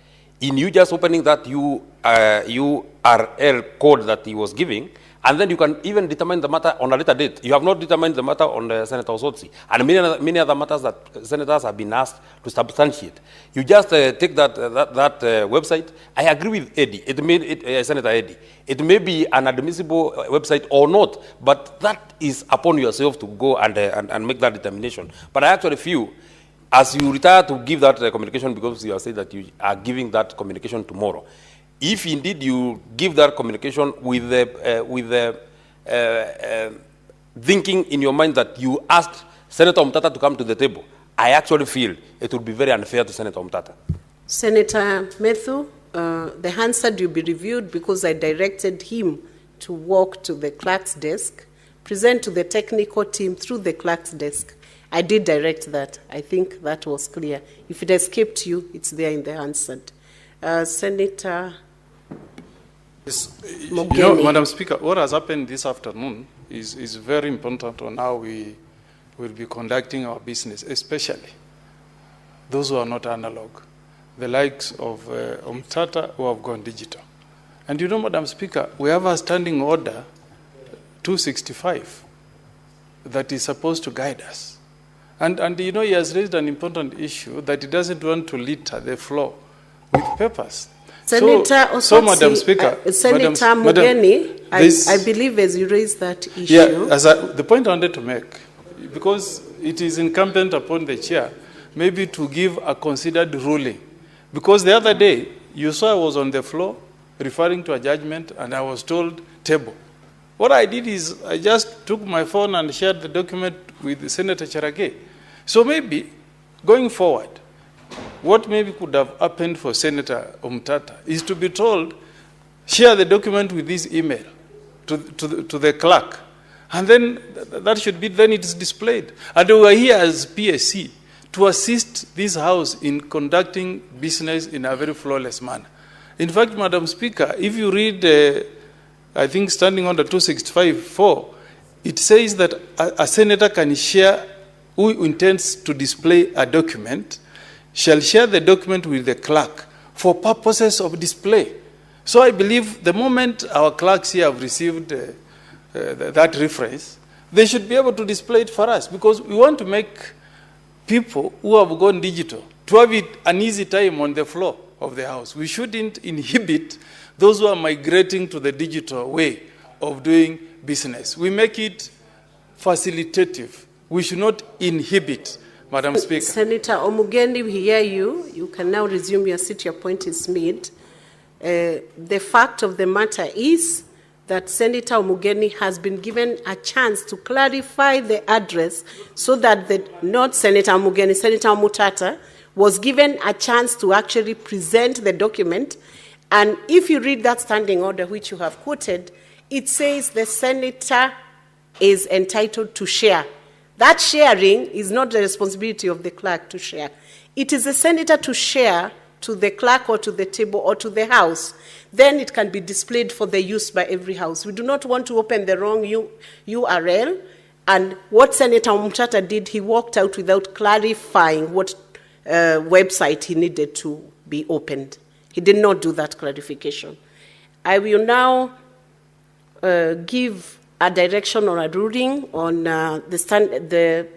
in you just opening that URL code that he was giving, and then you can even determine the matter on a later date? You have not determined the matter on Senator Osotsi and many other matters that senators have been asked to substantiate. You just take that website. I agree with Eddie, Senator Eddie. It may be an admissible website or not, but that is upon yourself to go and make that determination. But I actually feel, as you retire to give that communication, because you have said that you are giving that communication tomorrow, if indeed you give that communication with the thinking in your mind that you asked Senator Omtata to come to the table, I actually feel it would be very unfair to Senator Omtata. Senator Methu, the Hansard will be reviewed because I directed him to walk to the clerk's desk, present to the technical team through the clerk's desk. I did direct that. I think that was clear. If it escaped you, it's there in the Hansard. Senator Mogeni. You know, Madam Speaker, what has happened this afternoon is very important on how we will be conducting our business, especially those who are not analog, the likes of Omtata who have gone digital. And you know, Madam Speaker, we have a standing order 265 that is supposed to guide us. And you know, he has raised an important issue that he doesn't want to litter the floor with papers. Senator Osotsi, Madam Speaker, Senator Mogeni, I believe as you raised that issue. Yeah, the point I wanted to make, because it is incumbent upon the chair maybe to give a considered ruling. Because the other day, you saw I was on the floor referring to a judgment and I was told table. What I did is I just took my phone and shared the document with Senator Cherage. So maybe going forward, what maybe could have happened for Senator Omtata is to be told, share the document with this email to the clerk. And then that should be, then it is displayed. And we are here as PSC to assist this House in conducting business in a very flawless manner. In fact, Madam Speaker, if you read, I think standing under 265(4), it says that a senator can share, who intends to display a document, shall share the document with the clerk for purposes of display. So I believe the moment our clerks here have received that reference, they should be able to display it for us, because we want to make people who have gone digital to have an easy time on the floor of the House. We shouldn't inhibit those who are migrating to the digital way of doing business. We make it facilitative. We should not inhibit, Madam Speaker. Senator Omugeni, we hear you. You can now resume your seat. Your point is made. The fact of the matter is that Senator Omugeni has been given a chance to clarify the address so that not Senator Omugeni, Senator Omutata was given a chance to actually present the document. And if you read that standing order which you have quoted, it says the senator is entitled to share. That sharing is not the responsibility of the clerk to share. It is the senator to share to the clerk or to the table or to the House. Then it can be displayed for the use by every House. We do not want to open the wrong URL. And what Senator Omtata did, he walked out without clarifying what website he needed to be opened. He did not do that clarification. I will now give a direction or a ruling on the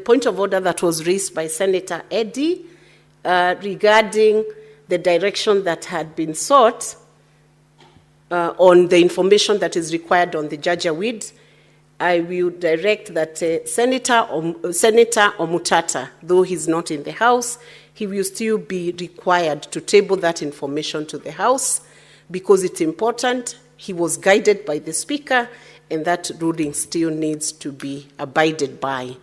point of order that was raised by Senator Eddy regarding the direction that had been sought on the information that is required on the Janjaweed. I will direct that Senator Omutata, though he's not in the House, he will still be required to table that information to the House because it's important. He was guided by the Speaker, and that ruling still needs to be abided by.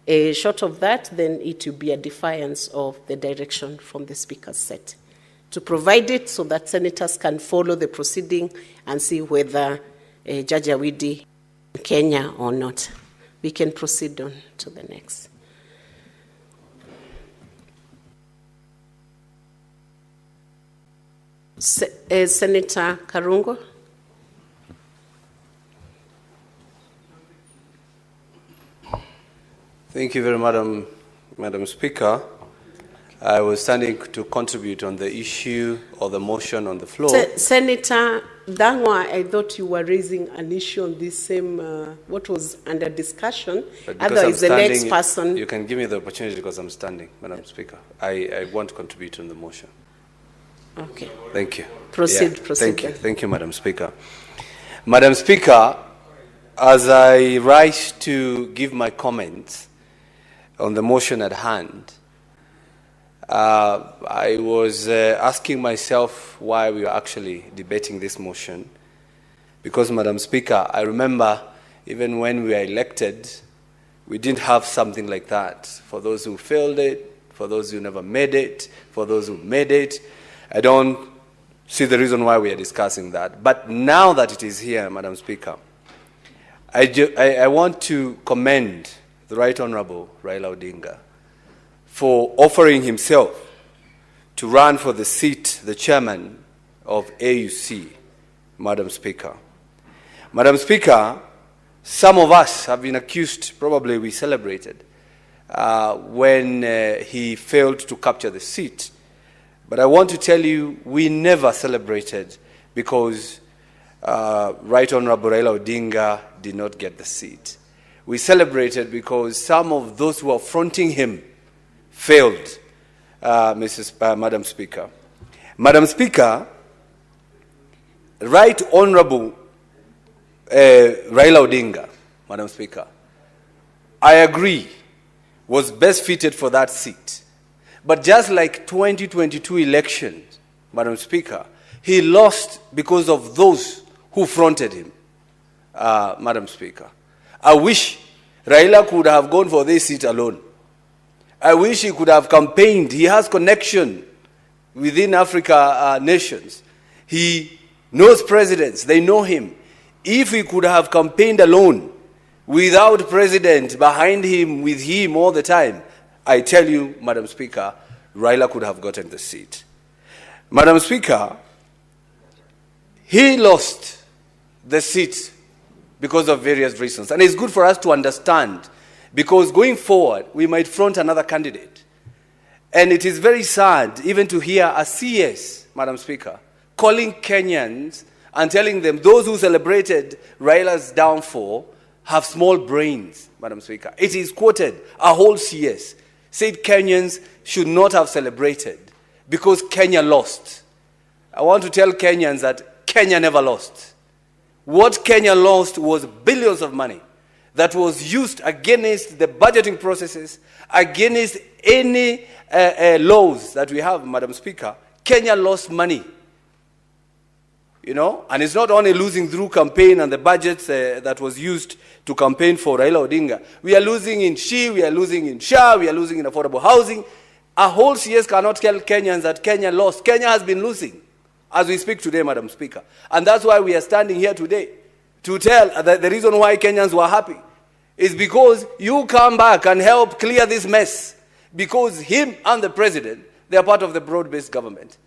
Short of that, then it will be a defiance of the direction from the Speaker's set to provide it so that senators can follow the proceeding and see whether Judge Awidi in Kenya or not. We can proceed on to the next. Senator Karungo. Thank you very much, Madam Speaker. I was standing to contribute on the issue or the motion on the floor. Senator Dangwa, I thought you were raising an issue on this same, what was under discussion. Otherwise, the next person. You can give me the opportunity because I'm standing, Madam Speaker. I want to contribute on the motion. Okay. Thank you. Proceed. Thank you, Madam Speaker. Madam Speaker, as I rise to give my comments on the motion at hand, I was asking myself why we are actually debating this motion. Because, Madam Speaker, I remember even when we were elected, we didn't have something like that. For those who failed it, for those who never made it, for those who made it, I don't see the reason why we are discussing that. But now that it is here, Madam Speaker, I want to commend the Right Honorable Raila Odinga for offering himself to run for the seat, the chairman of AUC, Madam Speaker. Madam Speaker, some of us have been accused, probably we celebrated, when he failed to capture the seat. But I want to tell you, we never celebrated because Right Honorable Raila Odinga did not get the seat. We celebrated because some of those who are fronting him failed, Madam Speaker. Madam Speaker, Right Honorable Raila Odinga, Madam Speaker, I agree, was best fitted for that seat. But just like 2022 elections, Madam Speaker, he lost because of those who fronted him, Madam Speaker. I wish Raila could have gone for this seat alone. I wish he could have campaigned. He has connection within Africa nations. He knows presidents. They know him. If he could have campaigned alone, without president behind him, with him all the time, I tell you, Madam Speaker, Raila could have gotten the seat. Madam Speaker, he lost the seat because of various reasons. And it's good for us to understand, because going forward, we might front another candidate. And it is very sad even to hear a CS, Madam Speaker, calling Kenyans and telling them those who celebrated Raila's downfall have small brains, Madam Speaker. It is quoted, a whole CS said Kenyans should not have celebrated because Kenya lost. I want to tell Kenyans that Kenya never lost. What Kenya lost was billions of money that was used against the budgeting processes, against any laws that we have, Madam Speaker. Kenya lost money. You know, and it's not only losing through campaign and the budgets that was used to campaign for Raila Odinga. We are losing in SHI, we are losing in SHA, we are losing in affordable housing. A whole CS cannot tell Kenyans that Kenya lost. Kenya has been losing as we speak today, Madam Speaker. And that's why we are standing here today to tell that the reason why Kenyans were happy is because you come back and help clear this mess. Because him and the president, they are part of the broad-based government.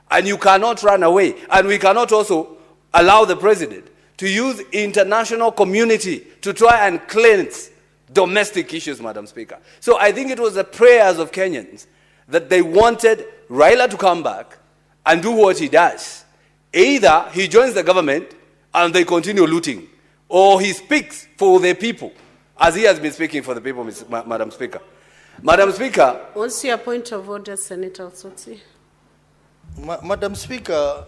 And you cannot run away. And we cannot also allow the president to use international community to try and cleanse domestic issues, Madam Speaker. So I think it was the prayers of Kenyans that they wanted Raila to come back and do what he does. Either he joins the government and they continue looting, or he speaks for the people, as he has been speaking for the people, Madam Speaker. Madam Speaker. What's your point of order, Senator Otsotsi? Madam Speaker,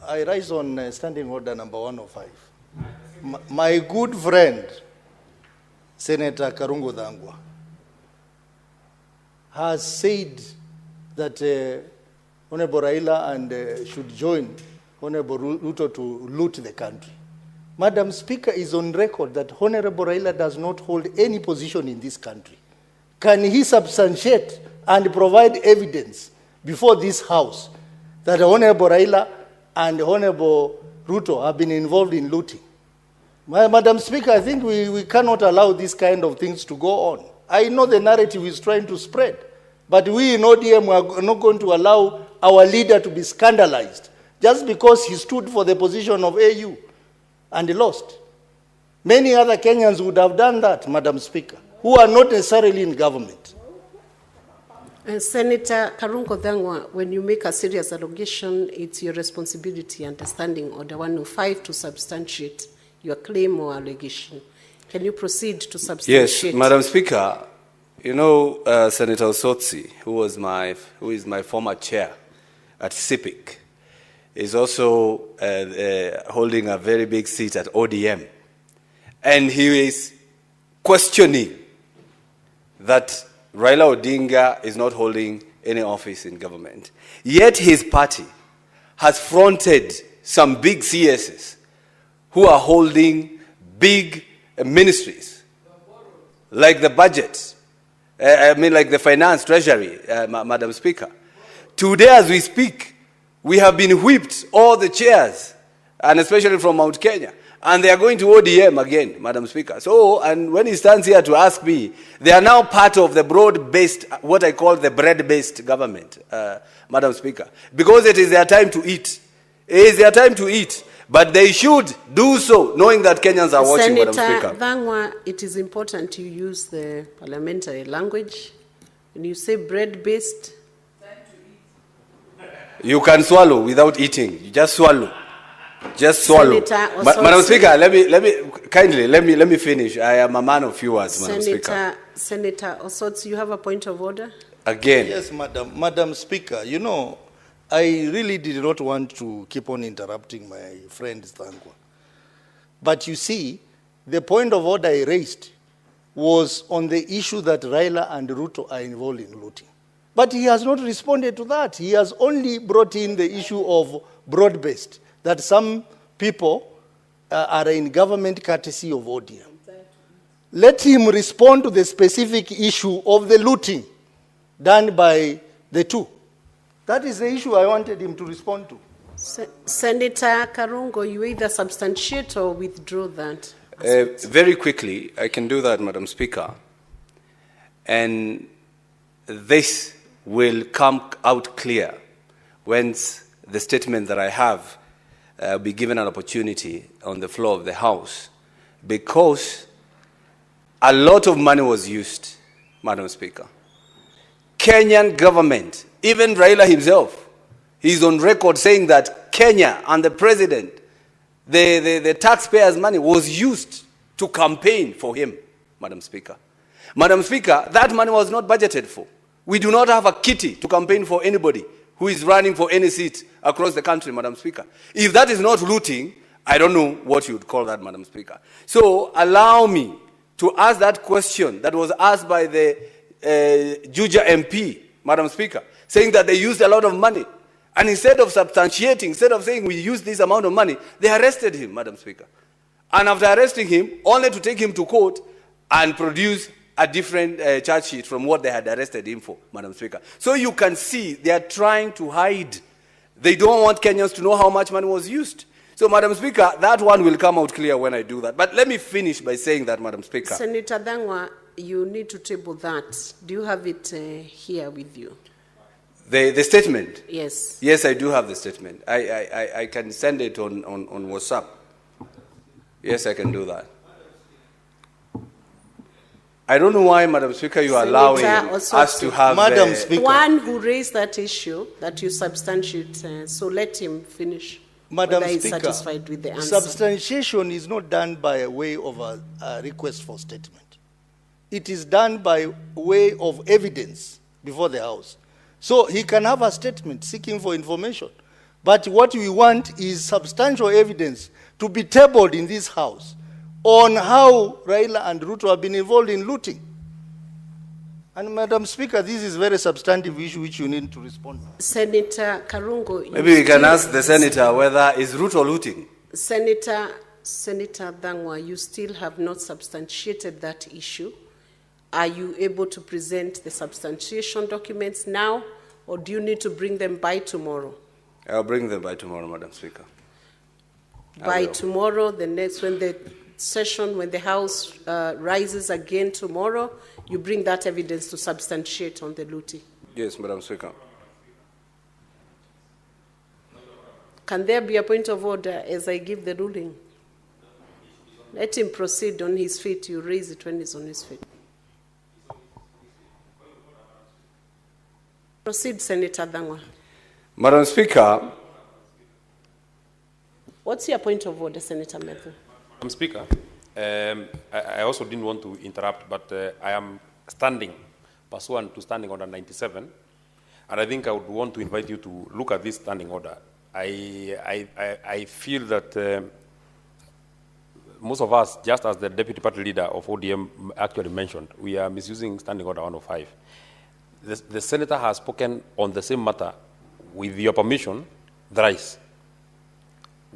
I rise on standing order number 105. My good friend, Senator Karungo Dhangwa, has said that Honorable Raila and should join Honorable Ruto to loot the country. Madam Speaker is on record that Honorable Raila does not hold any position in this country. can he substantiate and provide evidence before this House that Honorable Raila and Honorable Ruto have been involved in looting? Madam Speaker, I think we cannot allow these kind of things to go on. I know the narrative is trying to spread, but we in ODM are not going to allow our leader to be scandalized just because he stood for the position of AU and lost. Many other Kenyans would have done that, Madam Speaker, who are not necessarily in government. Senator Karungo Dhangwa, when you make a serious allegation, it's your responsibility, understanding Order 105, to substantiate your claim or allegation. Can you proceed to substantiate? Yes, Madam Speaker, you know Senator Osotsi, who is my former chair at CIPIC, is also holding a very big seat at ODM. And he is questioning that Raila Odinga is not holding any office in government. Yet his party has fronted some big CSs who are holding big ministries, like the budget, like the finance, treasury, Madam Speaker. Today, as we speak, we have been whipped, all the chairs, and especially from Mount Kenya, and they are going to ODM again, Madam Speaker. So, and when he stands here to ask me, they are now part of the broad-based, what I call the bread-based government, Madam Speaker, because it is their time to eat. It is their time to eat. But they should do so, knowing that Kenyans are watching, Madam Speaker. Senator Dhangwa, it is important you use the parliamentary language. When you say bread-based, you can swallow without eating. You just swallow. Just swallow. Madam Speaker, let me finish. I am a man of few words, Madam Speaker. Senator Osotsi, you have a point of order? Again. Yes, Madam Speaker, you know, I really did not want to keep on interrupting my friend Dhangwa. But you see, the point of order I raised was on the issue that Raila and Ruto are involved in looting. But he has not responded to that. He has only brought in the issue of broad-based, that some people are in government courtesy of ODM. Let him respond to the specific issue of the looting done by the two. That is the issue I wanted him to respond to. Senator Karungo, you either substantiate or withdraw that. Very quickly, I can do that, Madam Speaker. And this will come out clear once the statement that I have be given an opportunity on the floor of the House, because a lot of money was used, Madam Speaker. Kenyan government, even Raila himself, he's on record saying that Kenya and the president, the taxpayers' money was used to campaign for him, Madam Speaker. Madam Speaker, that money was not budgeted for. We do not have a kitty to campaign for anybody who is running for any seat across the country, Madam Speaker. If that is not looting, I don't know what you would call that, Madam Speaker. So allow me to ask that question that was asked by the Juja MP, Madam Speaker, saying that they used a lot of money. And instead of substantiating, instead of saying we used this amount of money, they arrested him, Madam Speaker. And after arresting him, only to take him to court and produce a different charge sheet from what they had arrested him for, Madam Speaker. So you can see they are trying to hide. They don't want Kenyans to know how much money was used. So, Madam Speaker, that one will come out clear when I do that. But let me finish by saying that, Madam Speaker. Senator Dhangwa, you need to table that. Do you have it here with you? The statement? Yes. Yes, I do have the statement. I can send it on WhatsApp. Yes, I can do that. I don't know why, Madam Speaker, you are allowing us to have... Madam Speaker. One who raised that issue that you substantiate, so let him finish. Madam Speaker, Speaker, satisfied with the answer. Substantiation is not done by way of a request for statement. It is done by way of evidence before the House. So he can have a statement seeking for information. But what we want is substantial evidence to be tabled in this House on how Raila and Ruto have been involved in looting. And Madam Speaker, this is a very substantive issue which you need to respond to. Senator Karungo. Maybe we can ask the Senator whether is Ruto looting. Senator Dhangwa, you still have not substantiated that issue. Are you able to present the substantiation documents now, or do you need to bring them by tomorrow? I'll bring them by tomorrow, Madam Speaker. By tomorrow, the next, when the session, when the House rises again tomorrow, you bring that evidence to substantiate on the looting. Yes, Madam Speaker. Can there be a point of order as I give the ruling? Let him proceed on his feet. You raise it when he's on his feet. Proceed, Senator Dangwa. Madam Speaker. What's your point of order, Senator Methu? Madam Speaker, I also didn't want to interrupt, but I am standing, pursuant to Standing Order 97, and I think I would want to invite you to look at this standing order. I feel that most of us, just as the Deputy Party Leader of ODM actually mentioned, we are misusing Standing Order 105. The Senator has spoken on the same matter, with your permission, thrice.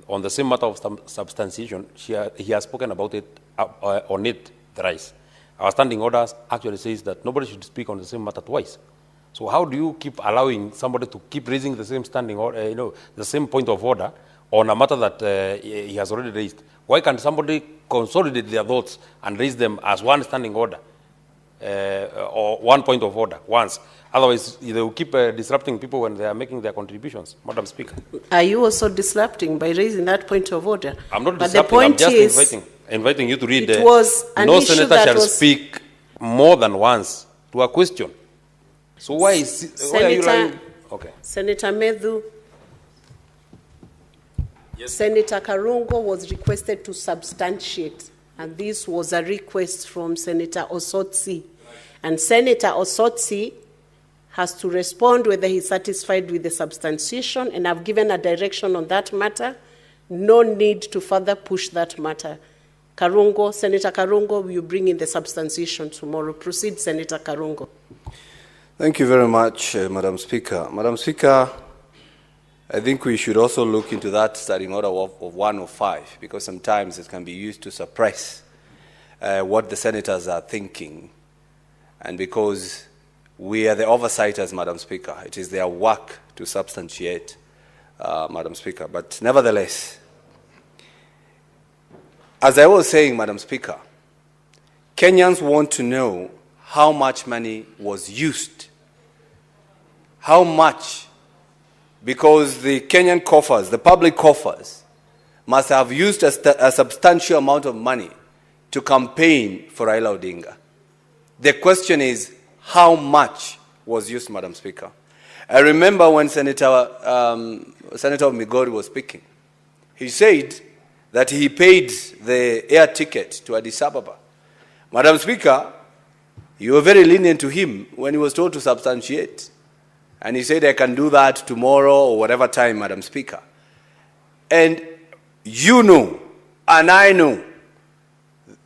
On the same matter of substantiation, he has spoken about it, on it thrice. Our standing orders actually says that nobody should speak on the same matter twice. So how do you keep allowing somebody to keep raising the same standing order, the same point of order on a matter that he has already raised? Why can't somebody consolidate their thoughts and raise them as one standing order or one point of order once? Otherwise, they will keep disrupting people when they are making their contributions. Madam Speaker. Are you also disrupting by raising that point of order? I'm not but disrupting, the point I'm just is, inviting you to read it was an no issue senator that shall was speak more than once to a question. So why are you lying? Okay. Senator Methu, yes. Senator Karungo was requested to substantiate, and this was a request from Senator Osotsi. And Senator Osotsi has to respond whether he's satisfied with the substantiation, and I've given a direction on that matter. No need to further push that matter. Karungo, Senator Karungo, will you bring in the substantiation tomorrow? Proceed, Senator Karungo. Thank you very much, Madam Speaker. Madam Speaker, I think we should also look into that standing order of 105, because sometimes it can be used to suppress what the senators are thinking. And because we are the oversights, Madam Speaker, it is their work to substantiate, Madam Speaker. But nevertheless, as I was saying, Madam Speaker, Kenyans want to know how much money was used. How much? Because the Kenyan coffers, the public coffers, must have used a substantial amount of money to campaign for Raila Odinga. The question is, how much was used, Madam Speaker? I remember when Senator Migori was speaking. He said that he paid the air ticket to Addis Ababa. Madam Speaker, you were very lenient to him when he was told to substantiate. And he said, I can do that tomorrow or whatever time, Madam Speaker. And you know, and I know,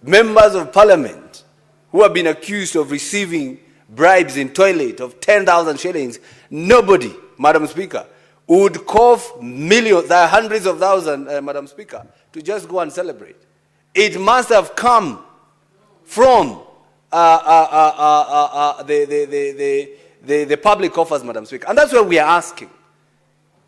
members of parliament who have been accused of receiving bribes in toilet of 10,000 shillings, nobody, Madam Speaker, would cough millions, hundreds of thousands, Madam Speaker, to just go and celebrate. It must have come from the public coffers, Madam Speaker. And that's what we are asking.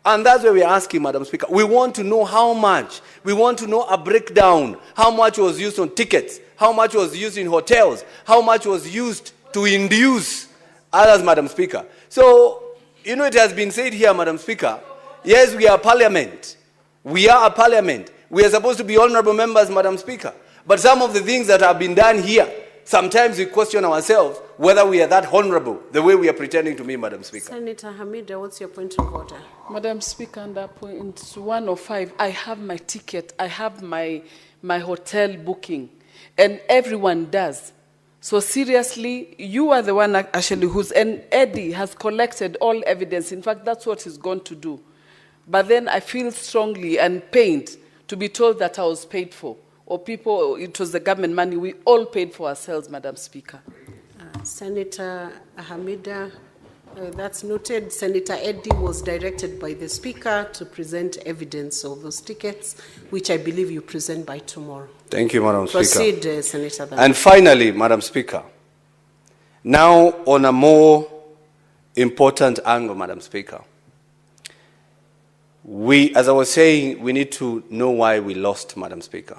And that's why we are asking, Madam Speaker. We want to know how much. We want to know a breakdown. How much was used on tickets? How much was used in hotels? How much was used to induce others, Madam Speaker? So, it has been said here, Madam Speaker, yes, we are parliament. We are a parliament. We are supposed to be honorable members, Madam Speaker. But some of the things that have been done here, sometimes we question ourselves whether we are that honorable the way we are pretending to be, Madam Speaker. Senator Hamida, what's your point of order? Madam Speaker, under point 105, I have my ticket, I have my hotel booking, and everyone does. So seriously, you are the one actually and Eddie has collected all evidence. In fact, that's what he's going to do. But then I feel strongly and pained to be told that I was paid for. Or it was the government money. We all paid for ourselves, Madam Speaker. Senator Hamida, that's noted. Senator Eddie was directed by the Speaker to present evidence of those tickets, which I believe you present by tomorrow. Thank you, Madam Speaker. Proceed, Senator. And finally, Madam Speaker, Now, on a more important angle, Madam Speaker, as I was saying, we need to know why we lost, Madam Speaker.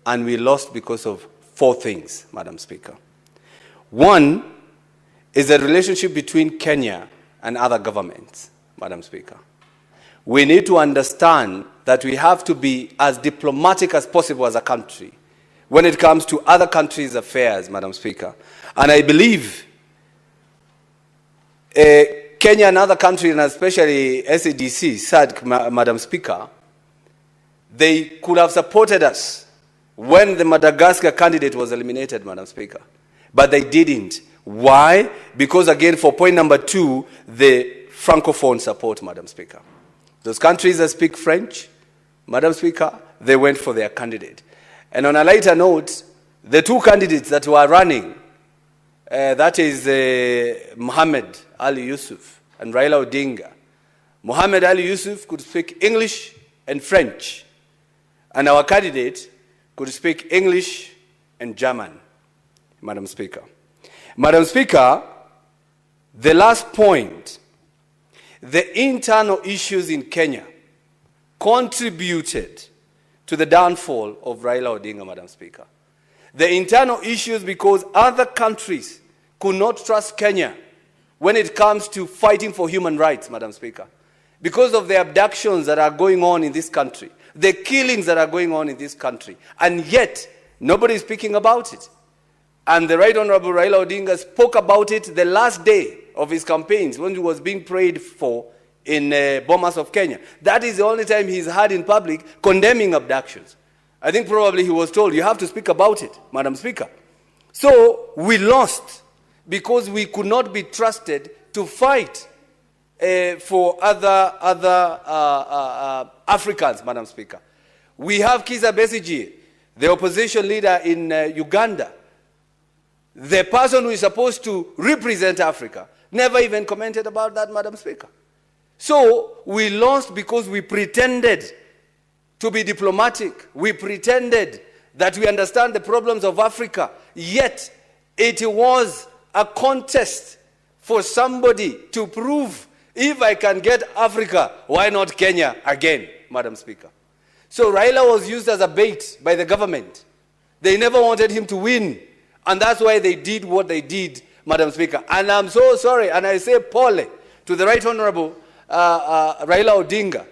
And we lost because of 4 things, Madam Speaker. One is the relationship between Kenya and other governments, Madam Speaker. We need to understand that we have to be as diplomatic as possible as a country when it comes to other countries' affairs, Madam Speaker. And I believe Kenya and other countries, and especially SADC, SADC, Madam Speaker, they could have supported us when the Madagascar candidate was eliminated, Madam Speaker. But they didn't. Why? Because, again, for point number 2, the Francophone support, Madam Speaker. Those countries that speak French, Madam Speaker, they went for their candidate. And on a lighter note, the 2 candidates that were running, that is Mohamed Ali Yusuf and Raila Odinga. Mohamed Ali Yusuf could speak English and French, and our candidate could speak English and German, Madam Speaker. Madam Speaker, the last point, the internal issues in Kenya contributed to the downfall of Raila Odinga, Madam Speaker. The internal issues because other countries could not trust Kenya when it comes to fighting for human rights, Madam Speaker. Because of the abductions that are going on in this country, the killings that are going on in this country, and yet nobody is speaking about it. And the Right Honorable Raila Odinga spoke about it the last day of his campaigns when he was being prayed for in Bomas of Kenya. That is the only time he's had in public condemning abductions. I think probably he was told, you have to speak about it, Madam Speaker. So we lost because we could not be trusted to fight for other Africans, Madam Speaker. We have Kizza Besigye, the opposition leader in Uganda. The person who is supposed to represent Africa never even commented about that, Madam Speaker. So we lost because we pretended to be diplomatic. We pretended that we understand the problems of Africa. Yet it was a contest for somebody to prove, if I can get Africa, why not Kenya again, Madam Speaker? So Raila was used as a bait by the government. They never wanted him to win. And that's why they did what they did, Madam Speaker. And I'm so sorry, and I say pole to the Right Honorable Raila Odinga,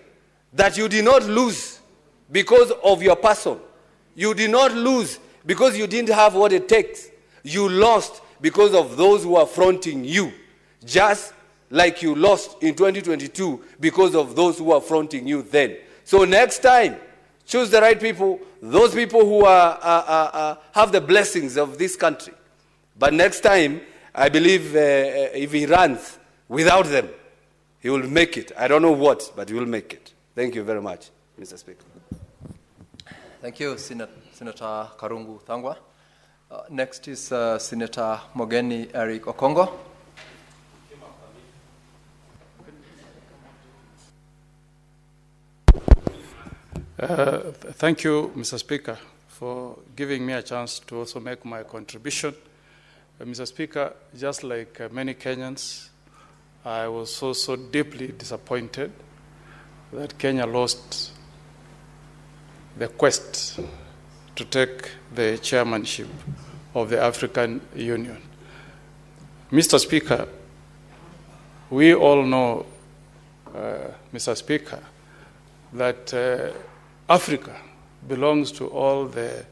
that you did not lose because of your person. You did not lose because you didn't have what it takes. You lost because of those who are fronting you, just like you lost in 2022 because of those who are fronting you then. So next time, choose the right people, those people who have the blessings of this country. But next time, I believe if he runs without them, he will make it. I don't know what, but he will make it. Thank you very much, Mr. Speaker. Thank you, Senator Karungu Thangwa. Next is Senator Mogeni Eric Okongo. Thank you, Mr. Speaker, for giving me a chance to also make my contribution. Mr. Speaker, just like many Kenyans, I was also deeply disappointed that Kenya lost the quest to take the chairmanship of the African Union. Mr. Speaker, we all know, Mr. Speaker, that Africa belongs to all the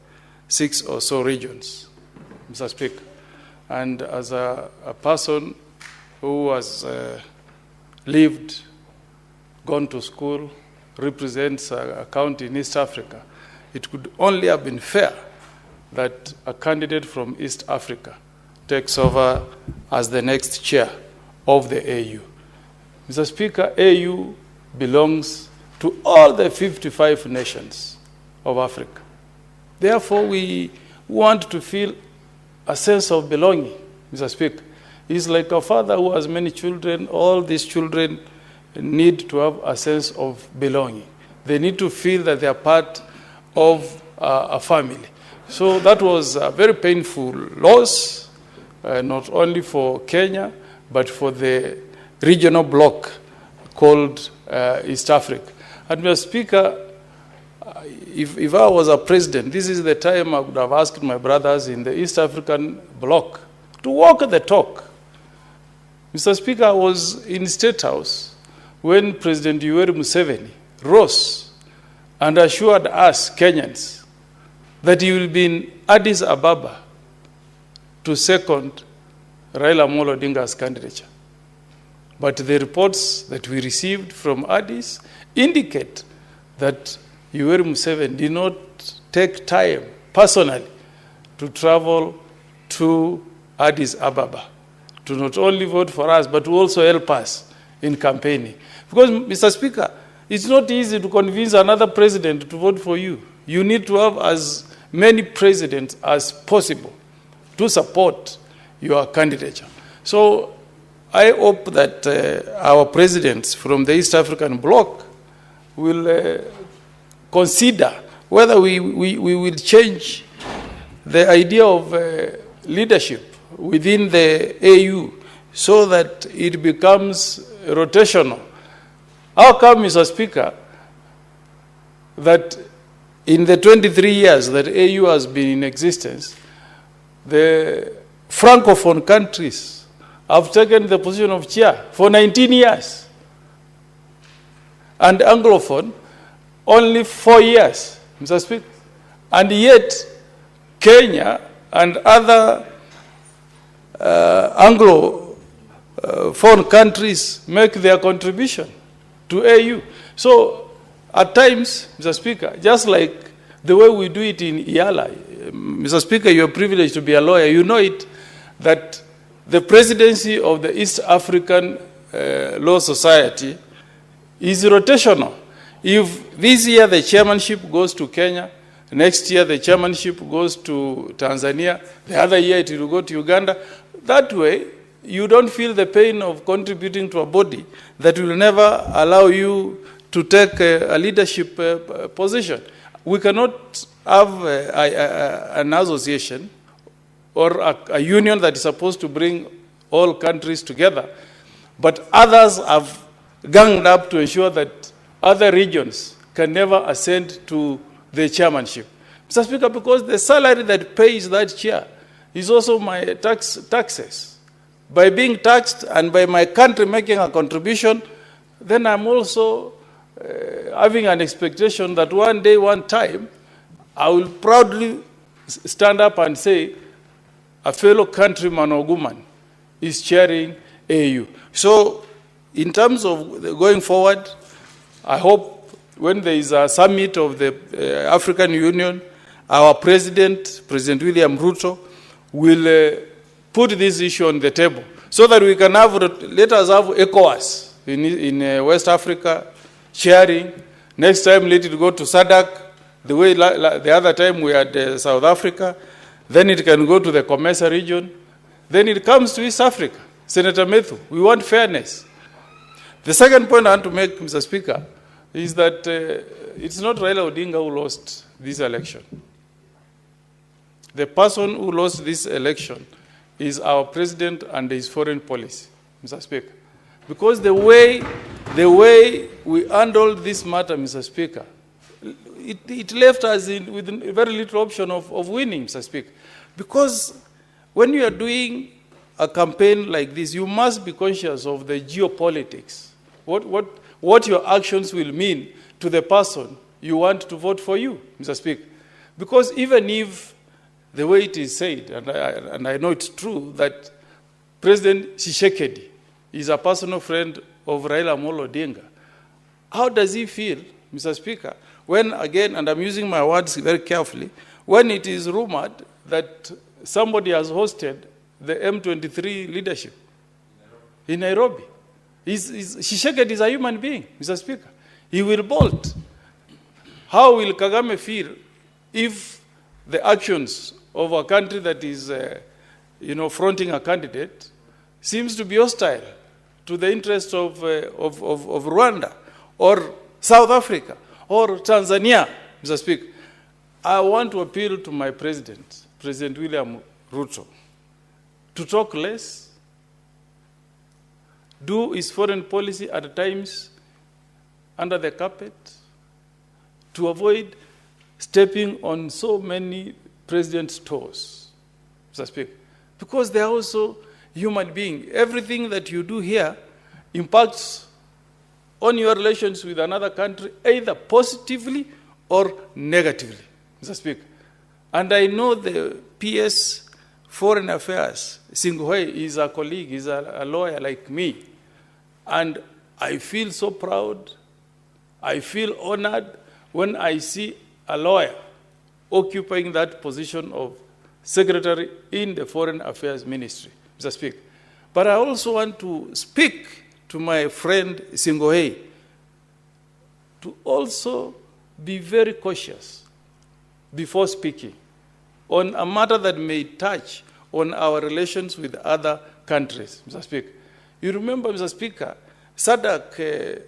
6 or so regions, Mr. Speaker. And as a person who has lived, gone to school, represents a county in East Africa, it could only have been fair that a candidate from East Africa takes over as the next chair of the AU. Mr. Speaker, AU belongs to all the 55 nations of Africa. Therefore, we want to feel a sense of belonging, Mr. Speaker. It's like a father who has many children. All these children need to have a sense of belonging. They need to feel that they are part of a family. So that was a very painful loss not only for Kenya, but for the regional bloc called East Africa. And Mr. Speaker, if I was a president, this is the time I would have asked my brothers in the East African bloc to walk the talk. Mr. Speaker, I was in State House when President Yoweri Museveni rose and assured us Kenyans that he will be in Addis Ababa to second Raila Amolo Odinga's candidature. But the reports that we received from Addis indicate that Yoweri Museveni did not take time personally to travel to Addis Ababa to not only vote for us, but to also help us in campaigning. Because, Mr. Speaker, it's not easy to convince another president to vote for you. You need to have as many presidents as possible to support your candidature. So I hope that our presidents from the East African bloc will consider whether we will change the idea of leadership within the AU so that it becomes rotational. How come, Mr. Speaker, that in the 23 years that AU has been in existence, the Francophone countries have taken the position of chair for 19 years, and Anglophone only 4 years, Mr. Speaker. And yet, Kenya and other Anglophone countries make their contribution to AU. So, at times, Mr. Speaker, just like the way we do it in IALA, Mr. Speaker, you're privileged to be a lawyer. You know it, that the presidency of the East African Law Society is rotational. If this year the chairmanship goes to Kenya, next year the chairmanship goes to Tanzania, the other year it will go to Uganda. That way, you don't feel the pain of contributing to a body that will never allow you to take a leadership position. We cannot have an association or a union that is supposed to bring all countries together, but others have ganged up to ensure that other regions can never ascend to the chairmanship. Mr. Speaker, because the salary that pays that chair is also my taxes. By being taxed and by my country making a contribution, then I'm also having an expectation that one day, one time, I will proudly stand up and say, a fellow countryman or woman is chairing AU. So, in terms of going forward, I hope when there is a summit of the African Union, our president, President William Ruto, will put this issue on the table so that we can have, let us have ECOWAS in West Africa sharing. Next time, let it go to SADC, the way the other time we had South Africa. Then it can go to the COMESA region. Then it comes to East Africa. Senator Methu, we want fairness. The second point I want to make, Mr. Speaker, is that it's not Raila Odinga who lost this election. The person who lost this election is our president and his foreign policy, Mr. Speaker. Because the way we handled this matter, Mr. Speaker, it left us with very little option of winning, Mr. Speaker. Because when you are doing a campaign like this, you must be conscious of the geopolitics. What your actions will mean to the person you want to vote for you, Mr. Speaker. Because even if the way it is said, and I know it's true, that President Tshisekedi is a personal friend of Raila Amolo Odinga, how does he feel, Mr. Speaker, when, again, and I'm using my words very carefully, when it is rumored that somebody has hosted the M23 leadership in Nairobi? Tshisekedi is a human being, Mr. Speaker. He will bolt. How will Kagame feel if the actions of a country that is, fronting a candidate seems to be hostile to the interests of Rwanda or South Africa or Tanzania, Mr. Speaker? I want to appeal to my president, President William Ruto, to talk less, do his foreign policy at times under the carpet, to avoid stepping on so many president's toes, Mr. Speaker, because they are also human beings. Everything that you do here impacts on your relations with another country, either positively or negatively, Mr. Speaker. And I know the PS Foreign Affairs, Singhui, is a colleague, is a lawyer like me. And I feel so proud, I feel honored when I see a lawyer occupying that position of secretary in the Foreign Affairs Ministry, Mr. Speaker. But I also want to speak to my friend Singhui to also be very cautious before speaking on a matter that may touch on our relations with other countries, Mr. Speaker. You remember, Mr. Speaker, SADC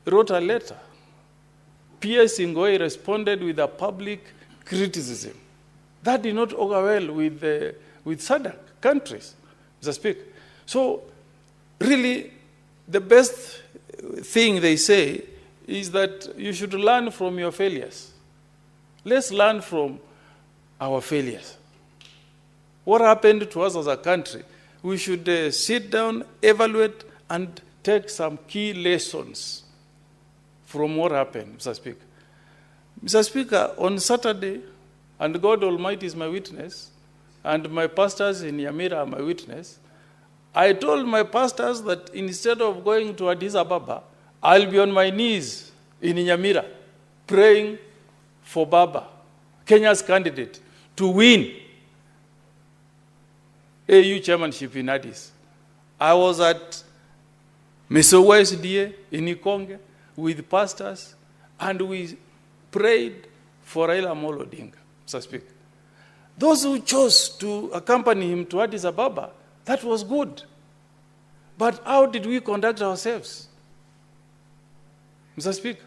wrote a letter. P.S. Singoi responded with a public criticism. That did not augur well with SADC countries, Mr. Speaker. So, really, the best thing they say is that you should learn from your failures. Let's learn from our failures. What happened to us as a country? We should sit down, evaluate, and take some key lessons from what happened, Mr. Speaker. Mr. Speaker, on Saturday, and God Almighty is my witness, and my pastors in Nyamira are my witness, I told my pastors that instead of going to Addis Ababa, I'll be on my knees in Nyamira, praying for Baba, Kenya's candidate, to win AU chairmanship in Addis. I was at Mesowa SDA in Ikonge with pastors, and we prayed for Raila Amolo Odinga, Mr. Speaker. Those who chose to accompany him to Addis Ababa, that was good. But how did we conduct ourselves, Mr. Speaker?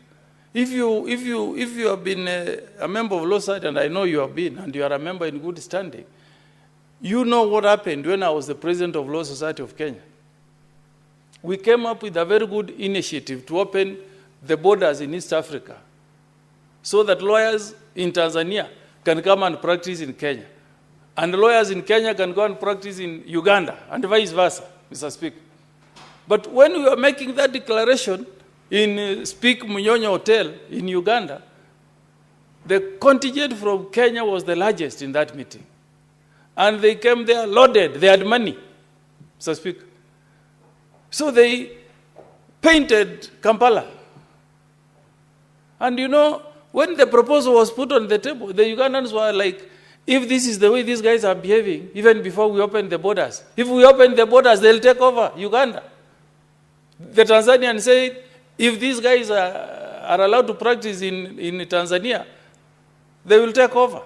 If you have been a member of Law Society, and I know you have been, and you are a member in good standing, you know what happened when I was the president of Law Society of Kenya. We came up with a very good initiative to open the borders in East Africa so that lawyers in Tanzania can come and practice in Kenya, and lawyers in Kenya can go and practice in Uganda, and vice versa, Mr. Speaker. But when we were making that declaration in Speak Munyonyo Hotel in Uganda, the contingent from Kenya was the largest in that meeting. And they came there loaded, they had money, Mr. Speaker. So they painted Kampala. And you know, when the proposal was put on the table, the Ugandans were like, if this is the way these guys are behaving, even before we open the borders, if we open the borders, they'll take over Uganda. The Tanzanians said, if these guys are allowed to practice in Tanzania, they will take over.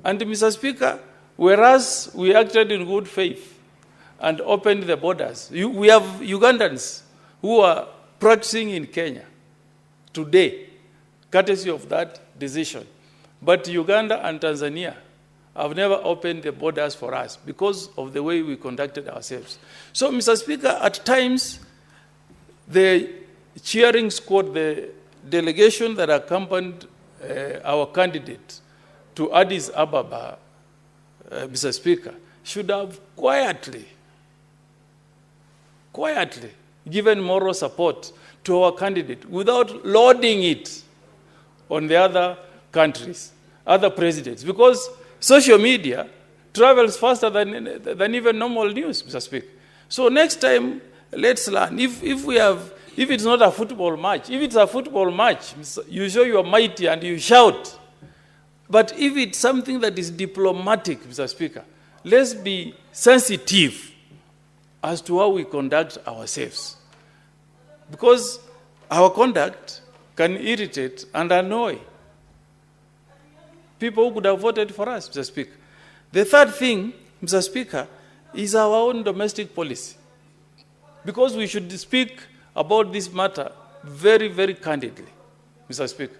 And Mr. Speaker, whereas we acted in good faith and opened the borders, we have Ugandans who are practicing in Kenya today, courtesy of that decision. But Uganda and Tanzania have never opened the borders for us because of the way we conducted ourselves. So, Mr. Speaker, at times, the cheering squad, the delegation that accompanied our candidate to Addis Ababa, Mr. Speaker, should have quietly given moral support to our candidate without loading it on the other countries, other presidents, because social media travels faster than even normal news, Mr. Speaker. So next time, let's learn. If it's not a football match, if it's a football match, you show you are mighty and you shout. But if it's something that is diplomatic, Mr. Speaker, let's be sensitive as to how we conduct ourselves. Because our conduct can irritate and annoy people who could have voted for us, Mr. Speaker. The third thing, Mr. Speaker, is our own domestic policy. Because we should speak about this matter very, very candidly, Mr. Speaker.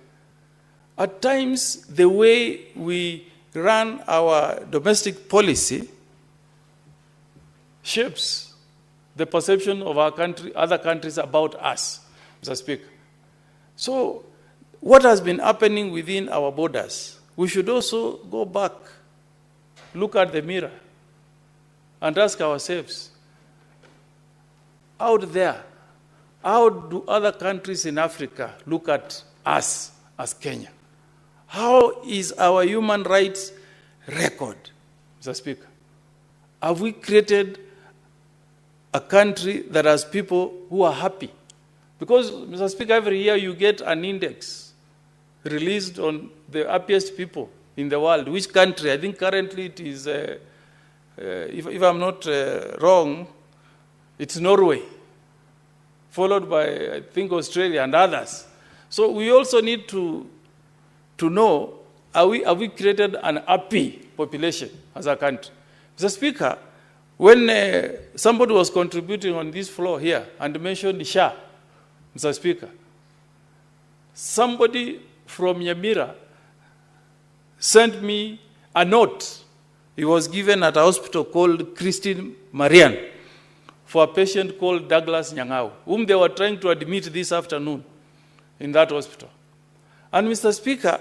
At times, the way we run our domestic policy shapes the perception of our country, other countries about us, Mr. Speaker. So what has been happening within our borders, we should also go back, look at the mirror, and ask ourselves, out there, how do other countries in Africa look at us as Kenya? How is our human rights record, Mr. Speaker? Have we created a country that has people who are happy? Because, Mr. Speaker, every year you get an index released on the happiest people in the world. Which country? I think currently it is, if I'm not wrong, it's Norway, followed by, I think, Australia and others. So we also need to know, have we created an happy population as a country? Mr. Speaker, when somebody was contributing on this floor here and mentioned Shah, Mr. Speaker, somebody from Nyamira sent me a note. He was given at a hospital called Christine Marian for a patient called Douglas Nyang'au, whom they were trying to admit this afternoon in that hospital. And Mr. Speaker,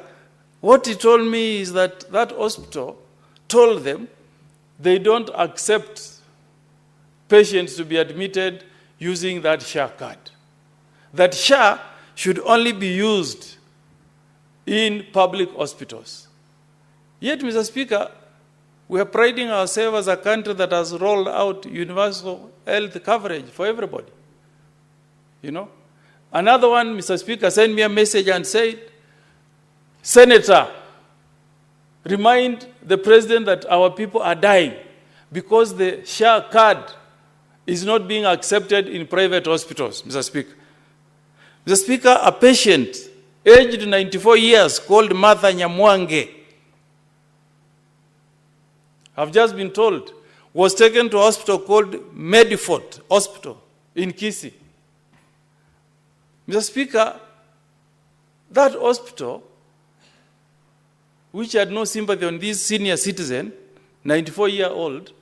what he told me is that that hospital told them they don't accept patients to be admitted using that SHA card. That SHA should only be used in public hospitals. Yet, Mr. Speaker, we are priding ourselves as a country that has rolled out universal health coverage for everybody. You know? Another one, Mr. Speaker, sent me a message and said, Senator, remind the president that our people are dying because the SHA card is not being accepted in private hospitals, Mr. Speaker. Mr. Speaker, a patient aged 94 years called Martha Nyamwange, I've just been told, was taken to a hospital called Medifort Hospital in Kisii. Mr. Speaker, that hospital, which had no sympathy on this senior citizen, 94-year-old,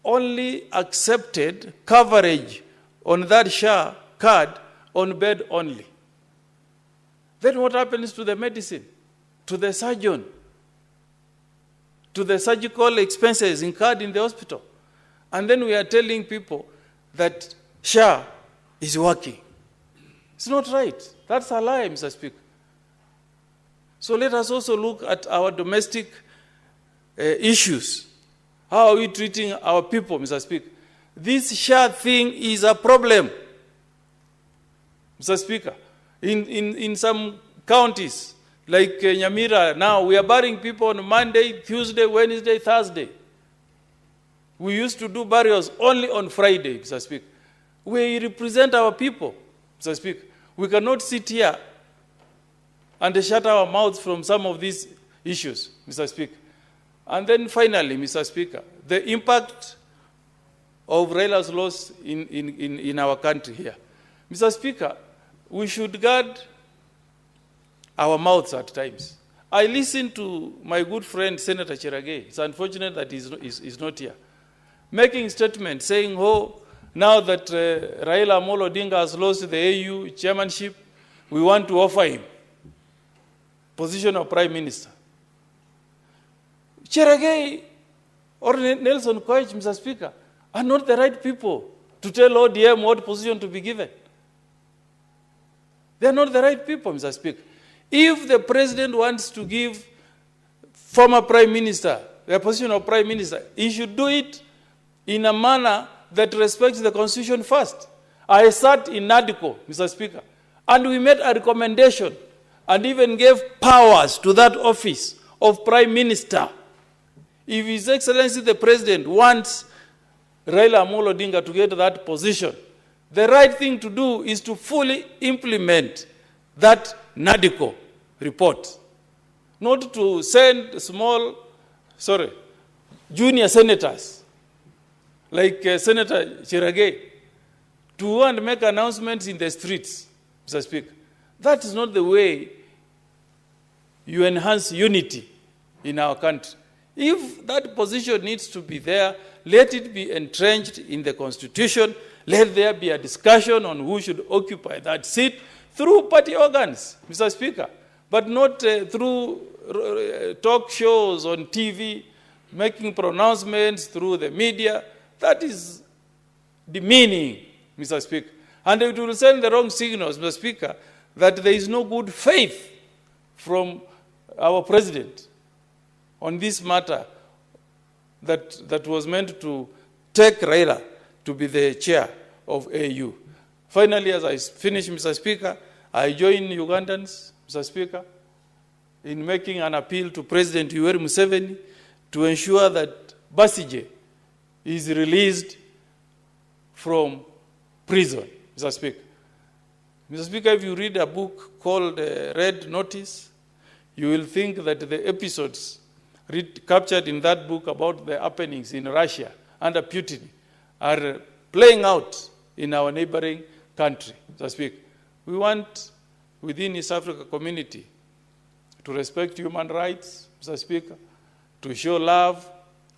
only accepted coverage on that SHA card on bed only. Then what happens to the medicine, to the surgeon, to the surgical expenses incurred in the hospital? And then we are telling people that SHA is working. It's not right. That's a lie, Mr. Speaker. So let us also look at our domestic issues. How are we treating our people, Mr. Speaker? This SHA thing is a problem, Mr. Speaker. In some counties, like Nyamira, now we are burying people on Monday, Tuesday, Wednesday, Thursday. We used to do burials only on Friday, Mr. Speaker. We represent our people, Mr. Speaker. We cannot sit here and shut our mouths from some of these issues, Mr. Speaker. And then finally, Mr. Speaker, the impact of Raila's loss in our country here. Mr. Speaker, we should guard our mouths at times. I listened to my good friend, Senator Cherargei. It's unfortunate that he's not here, making statements saying, oh, now that Raila Amolo Odinga has lost the AU chairmanship, we want to offer him position of Prime Minister. Cherargei or Nelson Koech, Mr. Speaker, are not the right people to tell ODM what position to be given. They are not the right people, Mr. Speaker. If the president wants to give former Prime Minister the position of Prime Minister, he should do it in a manner that respects the Constitution first. I sat in NADCO, Mr. Speaker, and we made a recommendation and even gave powers to that office of Prime Minister. If His Excellency the President wants Raila Amolo Odinga to get that position, the right thing to do is to fully implement that NADCO report, not to send junior senators like Senator Cherargei to go and make announcements in the streets, Mr. Speaker. That is not the way you enhance unity in our country. If that position needs to be there, let it be entrenched in the Constitution. Let there be a discussion on who should occupy that seat through party organs, Mr. Speaker, but not through talk shows on TV, making pronouncements through the media. That is demeaning, Mr. Speaker. And it will send the wrong signals, Mr. Speaker, that there is no good faith from our president on this matter that was meant to take Raila to be the chair of AU. Finally, as I finish, Mr. Speaker, I join Ugandans, Mr. Speaker, in making an appeal to President Yoweri Museveni to ensure that Basije is released from prison, Mr. Speaker. Mr. Speaker, if you read a book called Red Notice, you will think that the episodes captured in that book about the happenings in Russia under Putin are playing out in our neighboring country, Mr. Speaker. We want, within East Africa community, to respect human rights, Mr. Speaker, to show love,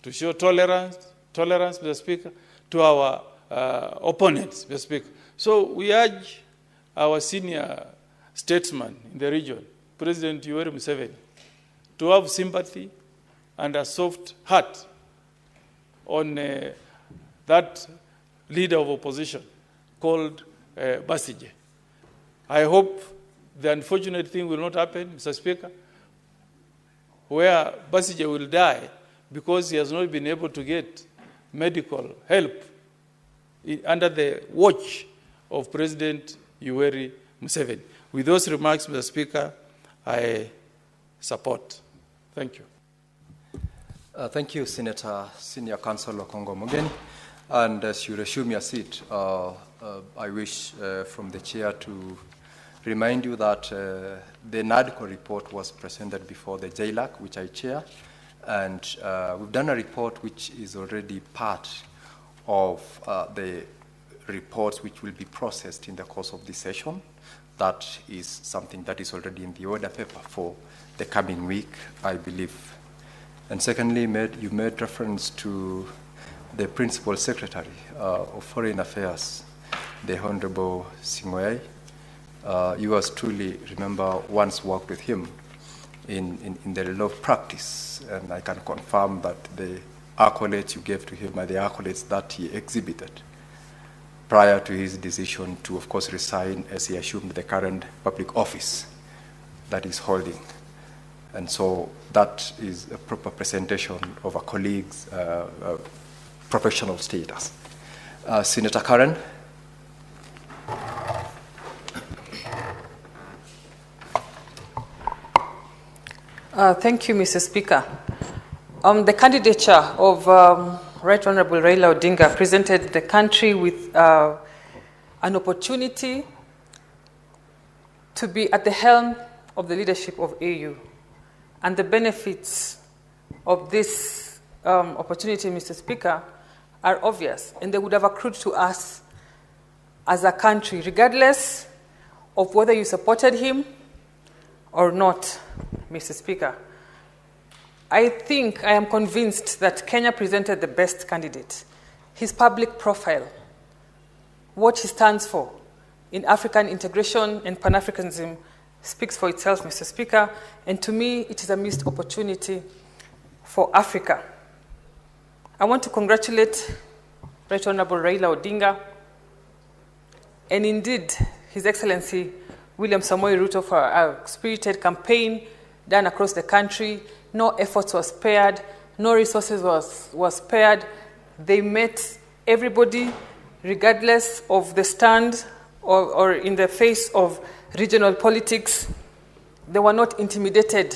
to show tolerance, Mr. Speaker, to our opponents, Mr. Speaker. So we urge our senior statesman in the region, President Yoweri Museveni, to have sympathy and a soft heart on that leader of opposition called Basije. I hope the unfortunate thing will not happen, Mr. Speaker, where Basije will die because he has not been able to get medical help under the watch of President Yoweri Museveni. With those remarks, Mr. Speaker, I support. Thank you. Thank you, Senator Senior Counsel Okongo Mogeni. And as you resume your seat, I wish from the chair to remind you that the NADCO report was presented before the JLAC, which I chair, and we've done a report which is already part of the reports which will be processed in the course of this session. That is something that is already in the order paper for the coming week, I believe. And secondly, you made reference to the Principal Secretary of Foreign Affairs, the Honorable Singwei. You as truly remember once worked with him in the law practice, and I can confirm that the accolades you gave to him are the accolades that he exhibited prior to his decision to, of course, resign as he assumed the current public office that he's holding. And so that is a proper presentation of a colleague's professional status. Senator Karen. Thank you, Mr. Speaker. The candidature of Right Honorable Raila Odinga presented the country with an opportunity to be at the helm of the leadership of AU. And the benefits of this opportunity, Mr. Speaker, are obvious, and they would have accrued to us as a country, regardless of whether you supported him or not, Mr. Speaker. I am convinced that Kenya presented the best candidate. His public profile, what he stands for in African integration and Pan-Africanism, speaks for itself, Mr. Speaker, and to me, it is a missed opportunity for Africa. I want to congratulate Right Honorable Raila Odinga, and indeed, His Excellency William Samoei Ruto for a spirited campaign done across the country. No efforts were spared, no resources was spared. They met everybody, regardless of the stand or in the face of regional politics. They were not intimidated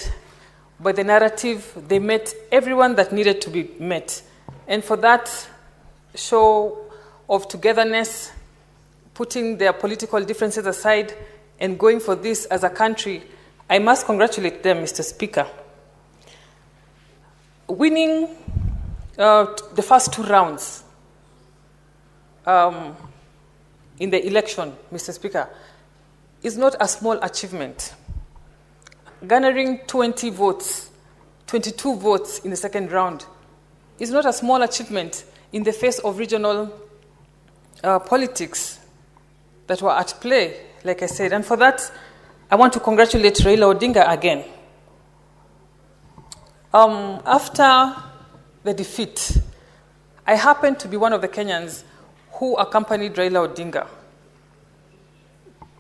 by the narrative. They met everyone that needed to be met. And for that show of togetherness, putting their political differences aside and going for this as a country, I must congratulate them, Mr. Speaker. Winning the first two rounds in the election, Mr. Speaker, is not a small achievement. Garnering 20 votes 22 votes in the second round is not a small achievement in the face of regional politics that were at play, like I said. And for that, I want to congratulate Raila Odinga again. After the defeat, I happened to be one of the Kenyans who accompanied Raila Odinga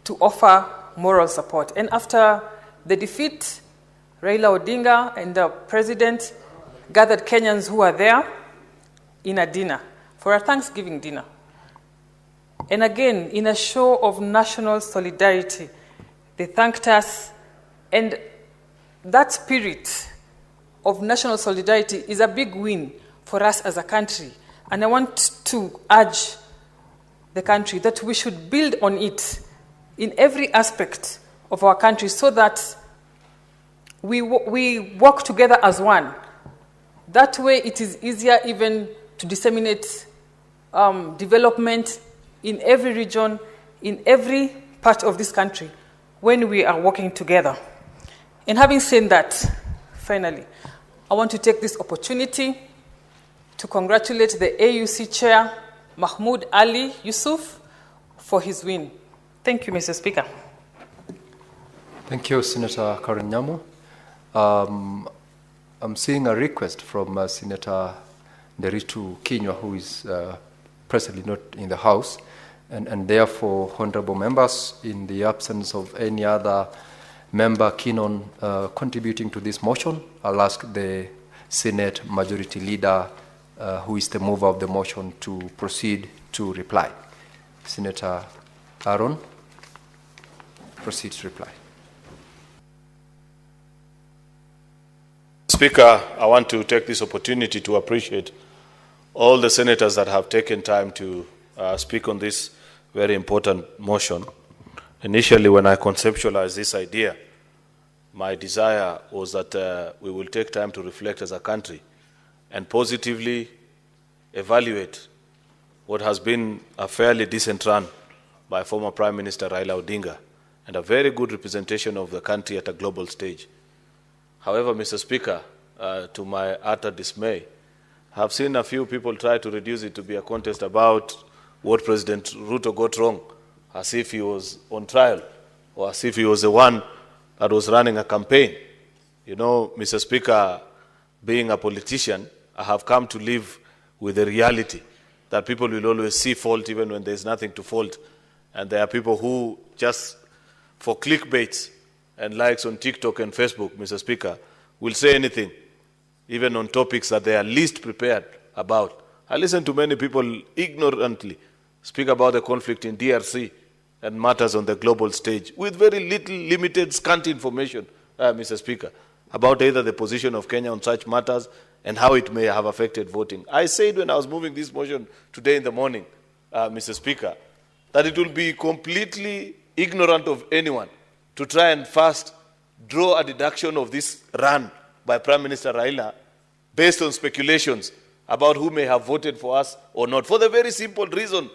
to offer moral support. And after the defeat, Raila Odinga and the president gathered Kenyans who were there in a dinner, for a Thanksgiving dinner. And again, in a show of national solidarity, they thanked us. And that spirit of national solidarity is a big win for us as a country. And I want to urge the country that we should build on it in every aspect of our country so that we work together as one. That way it is easier even to disseminate development in every region, in every part of this country, when we are working together. And having said that, finally, I want to take this opportunity to congratulate the AUC Chair, Mahmoud Ali Yusuf, for his win. Thank you, Mr. Speaker. Thank you, Senator Karen Nyamu. I'm seeing a request from Senator Nderitu Kinywa, who is presently not in the House, and therefore, honorable members, in the absence of any other member keen on contributing to this motion, I'll ask the Senate Majority Leader, who is the mover of the motion, to proceed to reply. Senator Aaron, proceed to reply. Speaker, I want to take this opportunity to appreciate all the senators that have taken time to speak on this very important motion. Initially, when I conceptualized this idea, my desire was that we will take time to reflect as a country and positively evaluate what has been a fairly decent run by former Prime Minister Raila Odinga and a very good representation of the country at a global stage. However, Mr. Speaker, to my utter dismay, I have seen a few people try to reduce it to be a contest about what President Ruto got wrong, as if he was on trial or as if he was the one that was running a campaign. You know, Mr. Speaker, being a politician, I have come to live with the reality that people will always see fault even when there's nothing to fault. And there are people who just for clickbaits and likes on TikTok and Facebook, Mr. Speaker, will say anything, even on topics that they are least prepared about. I listen to many people ignorantly speak about the conflict in DRC and matters on the global stage with very little, limited, scant information, Mr. Speaker, about either the position of Kenya on such matters and how it may have affected voting. I said when I was moving this motion today in the morning, Mr. Speaker, that it will be completely ignorant of anyone to try and first draw a deduction of this run by Prime Minister Raila based on speculations about who may have voted for us or not, for the very simple reason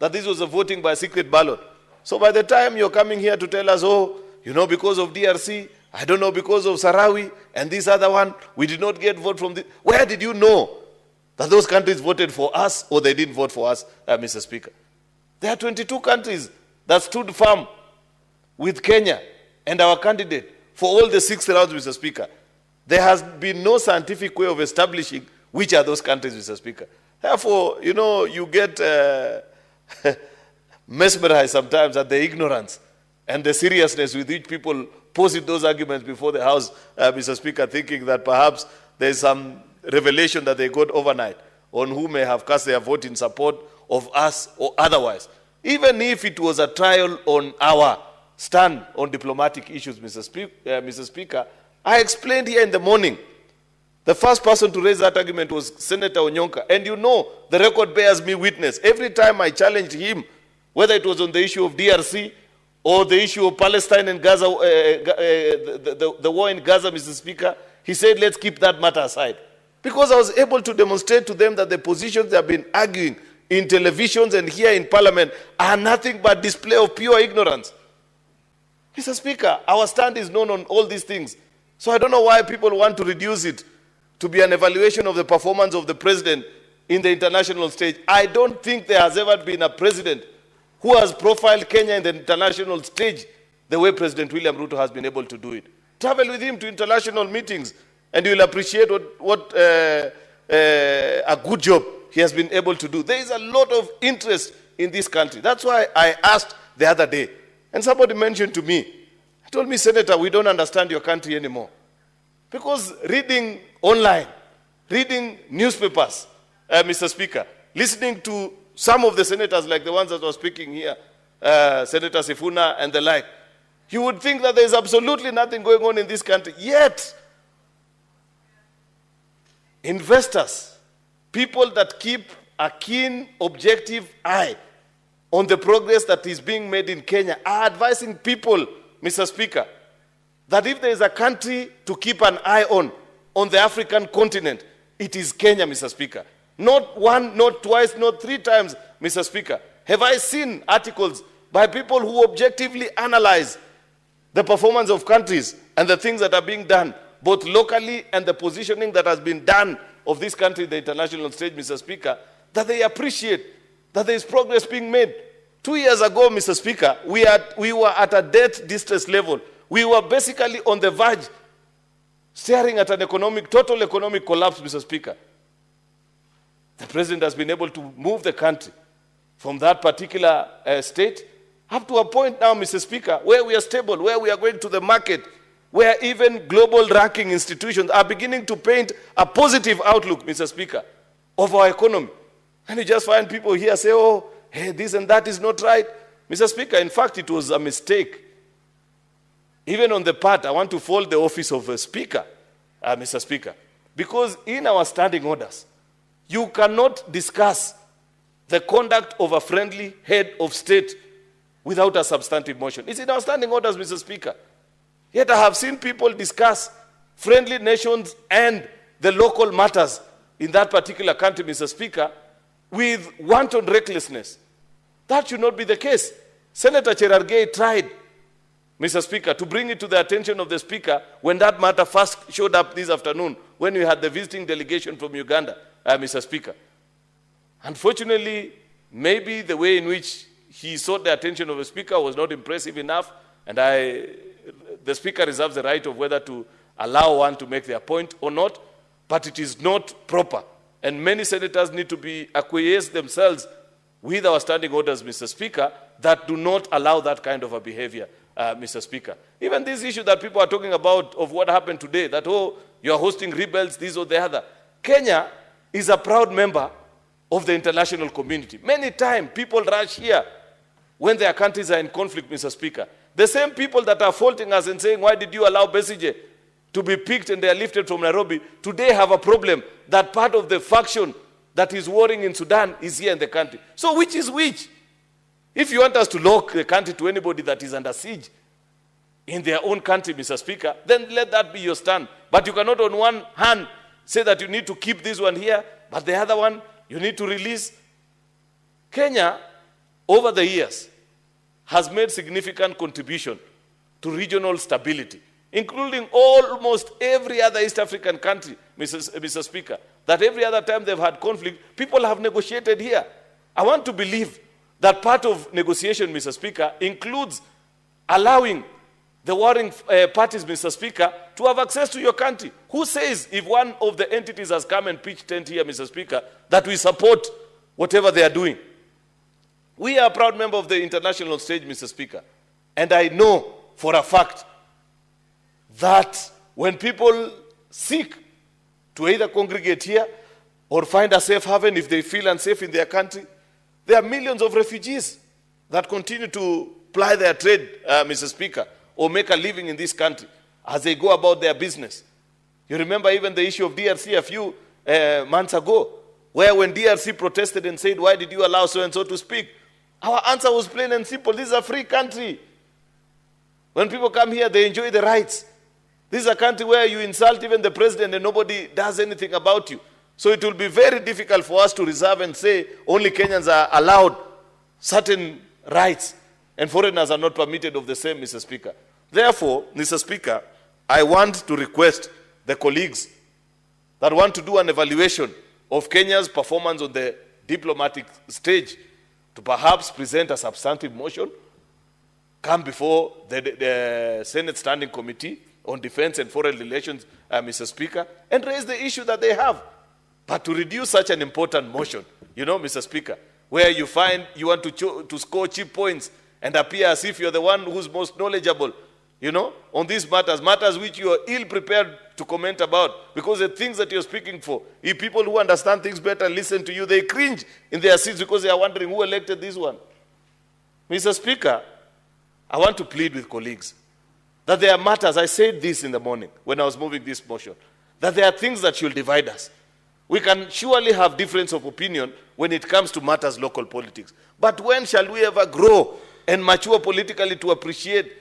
that this was a voting by secret ballot. So by the time you're coming here to tell us, oh, you know, because of DRC, I don't know, because of Sarawi and this other one, we did not get vote from this. Where did you know that those countries voted for us or they didn't vote for us, Mr. Speaker? There are 22 countries that stood firm with Kenya and our candidate for all the 6 rounds, Mr. Speaker. There has been no scientific way of establishing which are those countries, Mr. Speaker. Therefore, you know, you get mesmerized sometimes at the ignorance and the seriousness with which people posit those arguments before the House, Mr. Speaker, thinking that perhaps there is some revelation that they got overnight on who may have cast their vote in support of us or otherwise. Even if it was a trial on our stand on diplomatic issues, Mr. Speaker, I explained here in the morning. The first person to raise that argument was Senator Onyonka. And you know, the record bears me witness. Every time I challenged him, whether it was on the issue of DRC or the issue of Palestine and Gaza, the war in Gaza, Mr. Speaker, he said, let's keep that matter aside. Because I was able to demonstrate to them that the positions they have been arguing in televisions and here in Parliament are nothing but display of pure ignorance. Mr. Speaker, our stand is known on all these things. So I don't know why people want to reduce it to be an evaluation of the performance of the president in the international stage. I don't think there has ever been a president who has profiled Kenya in the international stage the way President William Ruto has been able to do it. Travel with him to international meetings, and you will appreciate what a good job he has been able to do. There is a lot of interest in this country. That's why I asked the other day, and somebody mentioned to me, told me, Senator, we don't understand your country anymore. Because reading online, reading newspapers, Mr. Speaker, listening to some of the senators like the ones that were speaking here, Senator Sifuna and the like, you would think that there is absolutely nothing going on in this country. Yet, investors, people that keep a keen, objective eye on the progress that is being made in Kenya are advising people, Mr. Speaker, that if there is a country to keep an eye on the African continent, it is Kenya, Mr. Speaker. Not one, not twice, not three times, Mr. Speaker, have I seen articles by people who objectively analyze the performance of countries and the things that are being done, both locally and the positioning that has been done of this country in the international stage, Mr. Speaker, that they appreciate that there is progress being made. 2 years ago, Mr. Speaker, we were at a debt distress level. We were basically on the verge, staring at an total economic collapse, Mr. Speaker. The president has been able to move the country from that particular state up to a point now, Mr. Speaker, where we are stable, where we are going to the market, where even global ranking institutions are beginning to paint a positive outlook, Mr. Speaker, of our economy. And you just find people here say, oh, hey, this and that is not right. Mr. Speaker, in fact, it was a mistake. Even on the part, I want to fold the office of a speaker, Mr. Speaker, because in our standing orders, you cannot discuss the conduct of a friendly head of state without a substantive motion. It's in our standing orders, Mr. Speaker. Yet I have seen people discuss friendly nations and the local matters in that particular country, Mr. Speaker, with wanton recklessness. That should not be the case. Senator Cherargei tried, Mr. Speaker, to bring it to the attention of the Speaker when that matter first showed up this afternoon, when we had the visiting delegation from Uganda, Mr. Speaker. Unfortunately, maybe the way in which he sought the attention of the Speaker was not impressive enough, and the Speaker reserves the right of whether to allow one to make their point or not, but it is not proper. And many senators need to be acquiesced themselves with our standing orders, Mr. Speaker, that do not allow that kind of a behavior, Mr. Speaker. Even this issue that people are talking about of what happened today, that, oh, you are hosting rebels, this or the other. Kenya is a proud member of the international community. Many times, people rush here when their countries are in conflict, Mr. Speaker. The same people that are faulting us and saying, why did you allow Besigye to be picked and they are lifted from Nairobi, today have a problem that part of the faction that is warring in Sudan is here in the country. So which is which? If you want us to lock the country to anybody that is under siege in their own country, Mr. Speaker, then let that be your stand. But you cannot on one hand say that you need to keep this one here, but the other one you need to release. Kenya, over the years, has made significant contribution to regional stability, including almost every other East African country, Mr. Speaker, that every other time they've had conflict, people have negotiated here. I want to believe that part of negotiation, Mr. Speaker, includes allowing the warring parties, Mr. Speaker, to have access to your country. Who says if one of the entities has come and pitched tent here, Mr. Speaker, that we support whatever they are doing? We are a proud member of the international stage, Mr. Speaker, and I know for a fact that when people seek to either congregate here or find a safe haven if they feel unsafe in their country, there are millions of refugees that continue to ply their trade, Mr. Speaker, or make a living in this country as they go about their business. You remember even the issue of DRC a few months ago, where when DRC protested and said, why did you allow so-and-so to speak? Our answer was plain and simple. This is a free country. When people come here, they enjoy the rights. This is a country where you insult even the president and nobody does anything about you. So it will be very difficult for us to reserve and say only Kenyans are allowed certain rights and foreigners are not permitted of the same, Mr. Speaker. Therefore, Mr. Speaker, I want to request the colleagues that want to do an evaluation of Kenya's performance on the diplomatic stage to perhaps present a substantive motion, come before the Senate Standing Committee on Defense and Foreign Relations, Mr. Speaker, and raise the issue that they have. But to reduce such an important motion, you know, Mr. Speaker, where you find you want to score cheap points and appear as if you're the one who's most knowledgeable, you know, on these matters which you are ill-prepared to comment about, because the things that you're speaking for, if people who understand things better listen to you, they cringe in their seats because they are wondering who elected this one. Mr. Speaker, I want to plead with colleagues that there are matters, I said this in the morning when I was moving this motion, that there are things that should divide us. We can surely have difference of opinion when it comes to matters local politics. But when shall we ever grow and mature politically to appreciate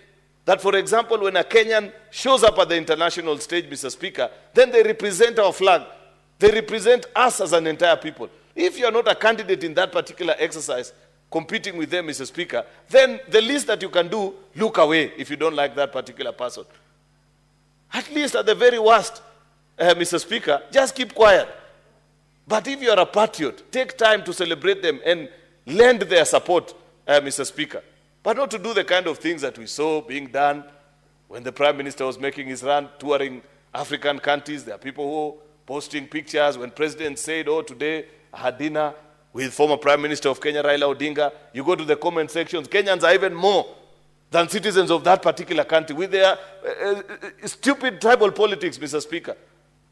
that, for example, when a Kenyan shows up at the international stage, Mr. Speaker, then they represent our flag. They represent us as an entire people. If you're not a candidate in that particular exercise, competing with them, Mr. Speaker, then the least that you can do, look away if you don't like that particular person. At least at the very worst, Mr. Speaker, just keep quiet. But if you're a patriot, take time to celebrate them and lend their support, Mr. Speaker. But not to do the kind of things that we saw being done when the Prime Minister was making his run, touring African countries. There are people who posting pictures. When President said, oh, today I had dinner with former Prime Minister of Kenya, Raila Odinga, you go to the comment sections, Kenyans are even more than citizens of that particular country with their stupid tribal politics, Mr. Speaker,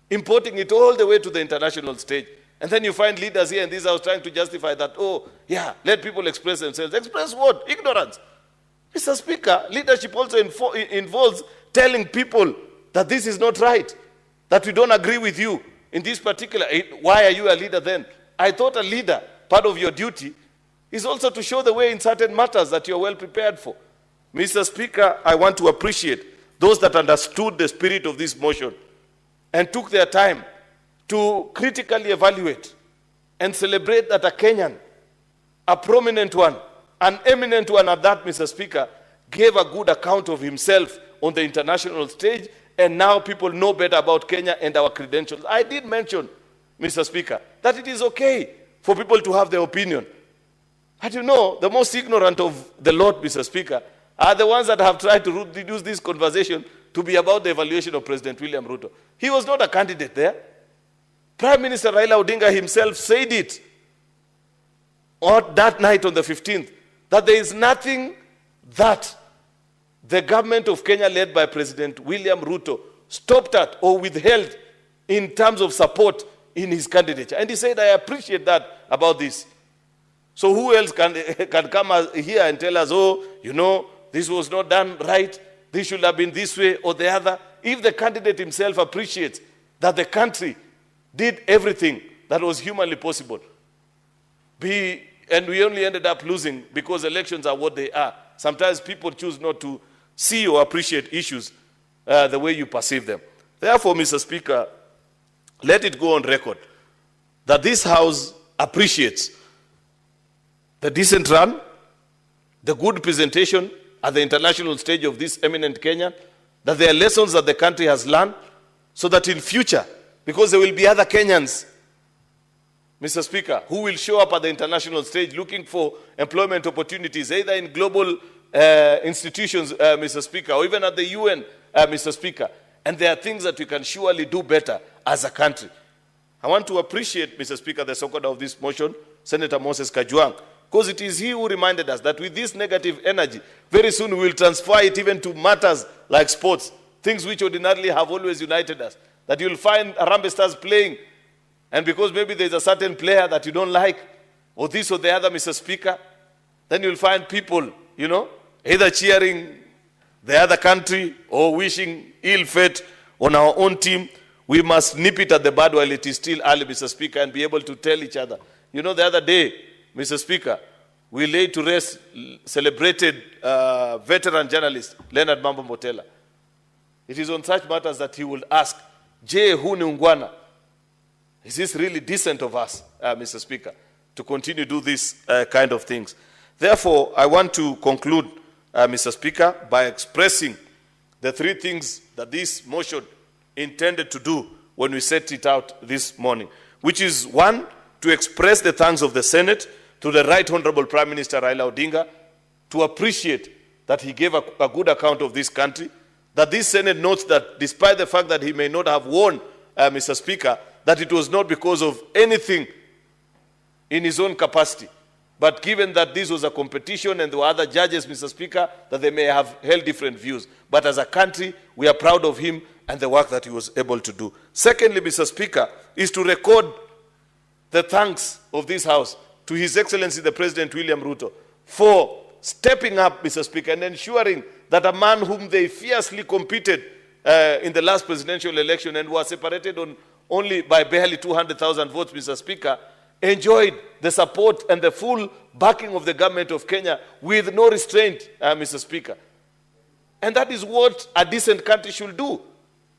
importing it all the way to the international stage. And then you find leaders here in this house trying to justify that, oh, yeah, let people express themselves. Express what? Ignorance. Mr. Speaker, leadership also involves telling people that this is not right, that we don't agree with you in this particular. Why are you a leader then? I thought a leader, part of your duty, is also to show the way in certain matters that you're well prepared for. Mr. Speaker, I want to appreciate those that understood the spirit of this motion and took their time to critically evaluate and celebrate that a Kenyan, a prominent one, an eminent one at that, Mr. Speaker, gave a good account of himself on the international stage, and now people know better about Kenya and our credentials. I did mention, Mr. Speaker, that it is okay for people to have their opinion. But you know, the most ignorant of the lot, Mr. Speaker, are the ones that have tried to reduce this conversation to be about the evaluation of President William Ruto. He was not a candidate there. Prime Minister Raila Odinga himself said it on that night on the 15th, that there is nothing that the government of Kenya led by President William Ruto stopped at or withheld in terms of support in his candidature. And he said, I appreciate that about this. So who else can come here and tell us, oh, you know, this was not done right, this should have been this way or the other? If the candidate himself appreciates that the country did everything that was humanly possible, and we only ended up losing because elections are what they are. Sometimes people choose not to see or appreciate issues the way you perceive them. Therefore, Mr. Speaker, let it go on record that this House appreciates the decent run, the good presentation at the international stage of this eminent Kenyan, that there are lessons that the country has learned, so that in future, because there will be other Kenyans, Mr. Speaker, who will show up at the international stage looking for employment opportunities, either in global institutions, Mr. Speaker, or even at the UN, Mr. Speaker. And there are things that we can surely do better as a country. I want to appreciate, Mr. Speaker, the seconder of this motion, Senator Moses Kajwang, because it is he who reminded us that with this negative energy, very soon we will transfer it even to matters like sports, things which ordinarily have always united us. That you'll find Harambee Stars playing, and because maybe there's a certain player that you don't like, or this or the other, Mr. Speaker, then you'll find people, you know, either cheering the other country or wishing ill fate on our own team. We must nip it at the bud while it is still early, Mr. Speaker, and be able to tell each other. You know, the other day, Mr. Speaker, we laid to rest celebrated veteran journalist Leonard Mambo Mbotela. It is on such matters that he will ask, Je, hu ni ungwana? Is this really decent of us, Mr. Speaker, to continue to do these kind of things? Therefore, I want to conclude, Mr. Speaker, by expressing the three things that this motion intended to do when we set it out this morning, which is, one, to express the thanks of the Senate to the Right Honorable Prime Minister Raila Odinga, to appreciate that he gave a good account of this country, that this Senate notes that despite the fact that he may not have won, Mr. Speaker, that it was not because of anything in his own capacity, but given that this was a competition and there were other judges, Mr. Speaker, that they may have held different views. But as a country, we are proud of him and the work that he was able to do. Secondly, Mr. Speaker, is to record the thanks of this House to His Excellency the President William Ruto for stepping up, Mr. Speaker, and ensuring that a man whom they fiercely competed in the last presidential election and was separated on only by barely 200,000 votes, Mr. Speaker, enjoyed the support and the full backing of the government of Kenya with no restraint, Mr. Speaker. And that is what a decent country should do,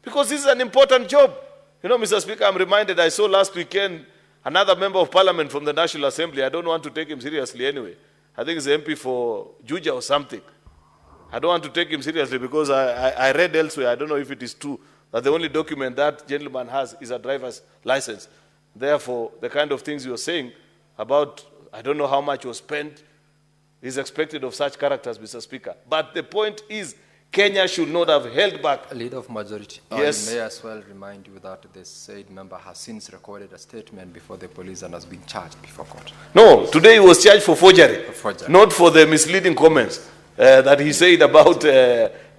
because this is an important job. You know, Mr. Speaker, I'm reminded, I saw last weekend another member of parliament from the National Assembly. I don't want to take him seriously anyway. I think he's the MP for Juja or something. I don't want to take him seriously because I read elsewhere, I don't know if it is true, that the only document that gentleman has is a driver's license. Therefore, the kind of things you're saying about, I don't know how much was spent, is expected of such characters, Mr. Speaker. But the point is, Kenya should not have held back. Leader of Majority, yes. I may as well remind you that the said member has since recorded a statement before the police and has been charged before court. No, today he was charged for forgery, not for the misleading comments that he said about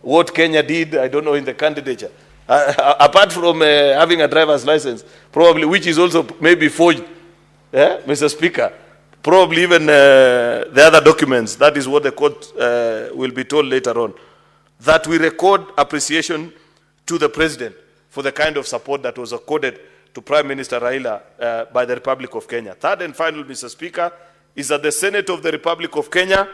what Kenya did, I don't know, in the candidature. Apart from having a driver's license, probably, which is also maybe forged, Mr. Speaker, probably even the other documents, that is what the court will be told later on, that we record appreciation to the President for the kind of support that was accorded to Prime Minister Raila by the Republic of Kenya. Third and final, Mr. Speaker, is that the Senate of the Republic of Kenya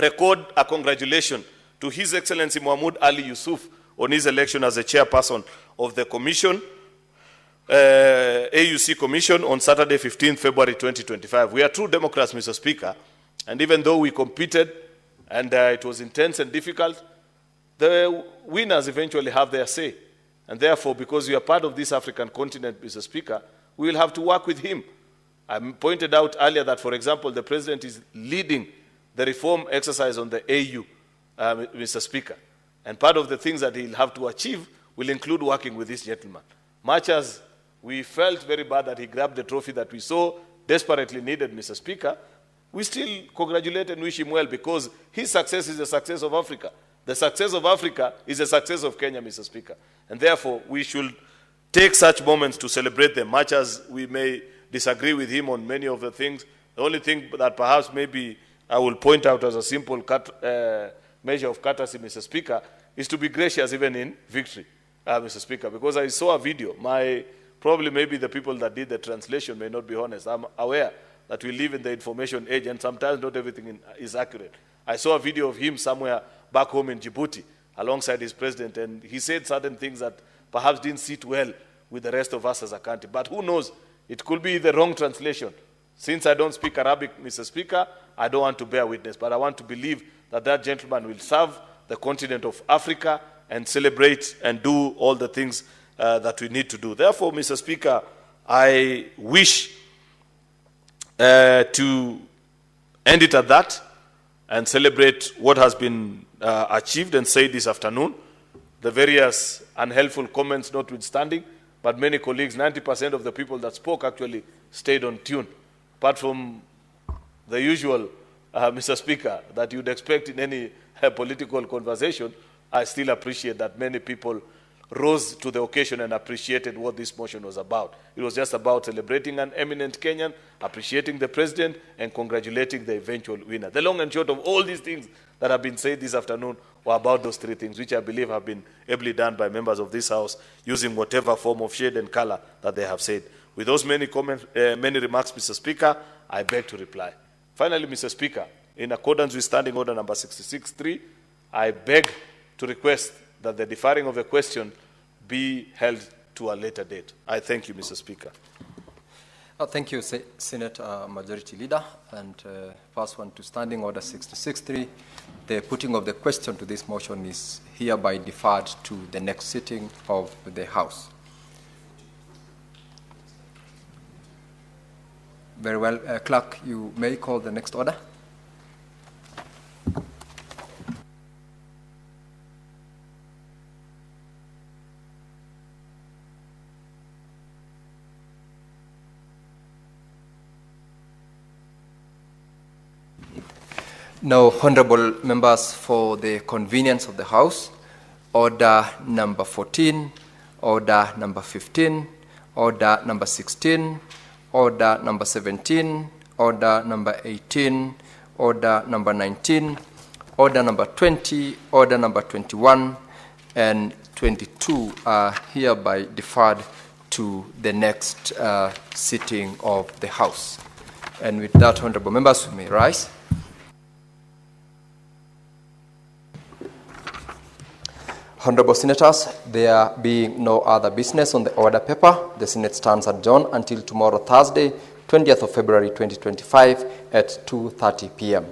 record a congratulation to His Excellency Mahmoud Ali Yusuf on his election as the chairperson of the Commission, AUC Commission, on Saturday, 15th February 2025. We are true Democrats, Mr. Speaker, and even though we competed and it was intense and difficult, the winners eventually have their say. And therefore, because we are part of this African continent, Mr. Speaker, we will have to work with him. I pointed out earlier that, for example, the President is leading the reform exercise on the AU, Mr. Speaker. And part of the things that he'll have to achieve will include working with this gentleman. Much as we felt very bad that he grabbed the trophy that we so desperately needed, Mr. Speaker, we still congratulate and wish him well, because his success is the success of Africa. The success of Africa is the success of Kenya, Mr. Speaker. And therefore, we should take such moments to celebrate them, much as we may disagree with him on many of the things. The only thing that perhaps maybe I will point out as a simple measure of courtesy, Mr. Speaker, is to be gracious even in victory, Mr. Speaker, because I saw a video. Probably maybe the people that did the translation may not be honest. I'm aware that we live in the information age and sometimes not everything is accurate. I saw a video of him somewhere back home in Djibouti alongside his president, and he said certain things that perhaps didn't sit well with the rest of us as a country. But who knows? It could be the wrong translation. Since I don't speak Arabic, Mr. Speaker, I don't want to bear witness, but I want to believe that that gentleman will serve the continent of Africa and celebrate and do all the things that we need to do. Therefore, Mr. Speaker, I wish to end it at that and celebrate what has been achieved and said this afternoon. The various unhelpful comments notwithstanding, but many colleagues, 90% of the people that spoke actually stayed on tune. Apart from the usual, Mr. Speaker, that you'd expect in any political conversation, I still appreciate that many people rose to the occasion and appreciated what this motion was about. It was just about celebrating an eminent Kenyan, appreciating the president, and congratulating the eventual winner. The long and short of all these things that have been said this afternoon were about those three things, which I believe have been ably done by members of this House, using whatever form of shade and color that they have said. With those many comments, many remarks, Mr. Speaker, I beg to reply. Finally, Mr. Speaker, in accordance with Standing Order number 66.3, I beg to request that the deferring of the question be held to a later date. I thank you, Mr. Speaker. Thank you, Senate Majority Leader. And first one to Standing Order 66.3. The putting of the question to this motion is hereby deferred to the next sitting of the House. Very well. Clerk, you may call the next order. Now, honorable members, for the convenience of the House, order number 14, order number 15, order number 16, order number 17, order number 18, order number 19, order number 20, order number 21, and 22 are hereby deferred to the next sitting of the House. And with that, honorable members, we may rise. Honorable Senators, there being no other business on the order paper, the Senate stands adjourned until tomorrow, Thursday, 20th of February 2025 at 2:30 p.m.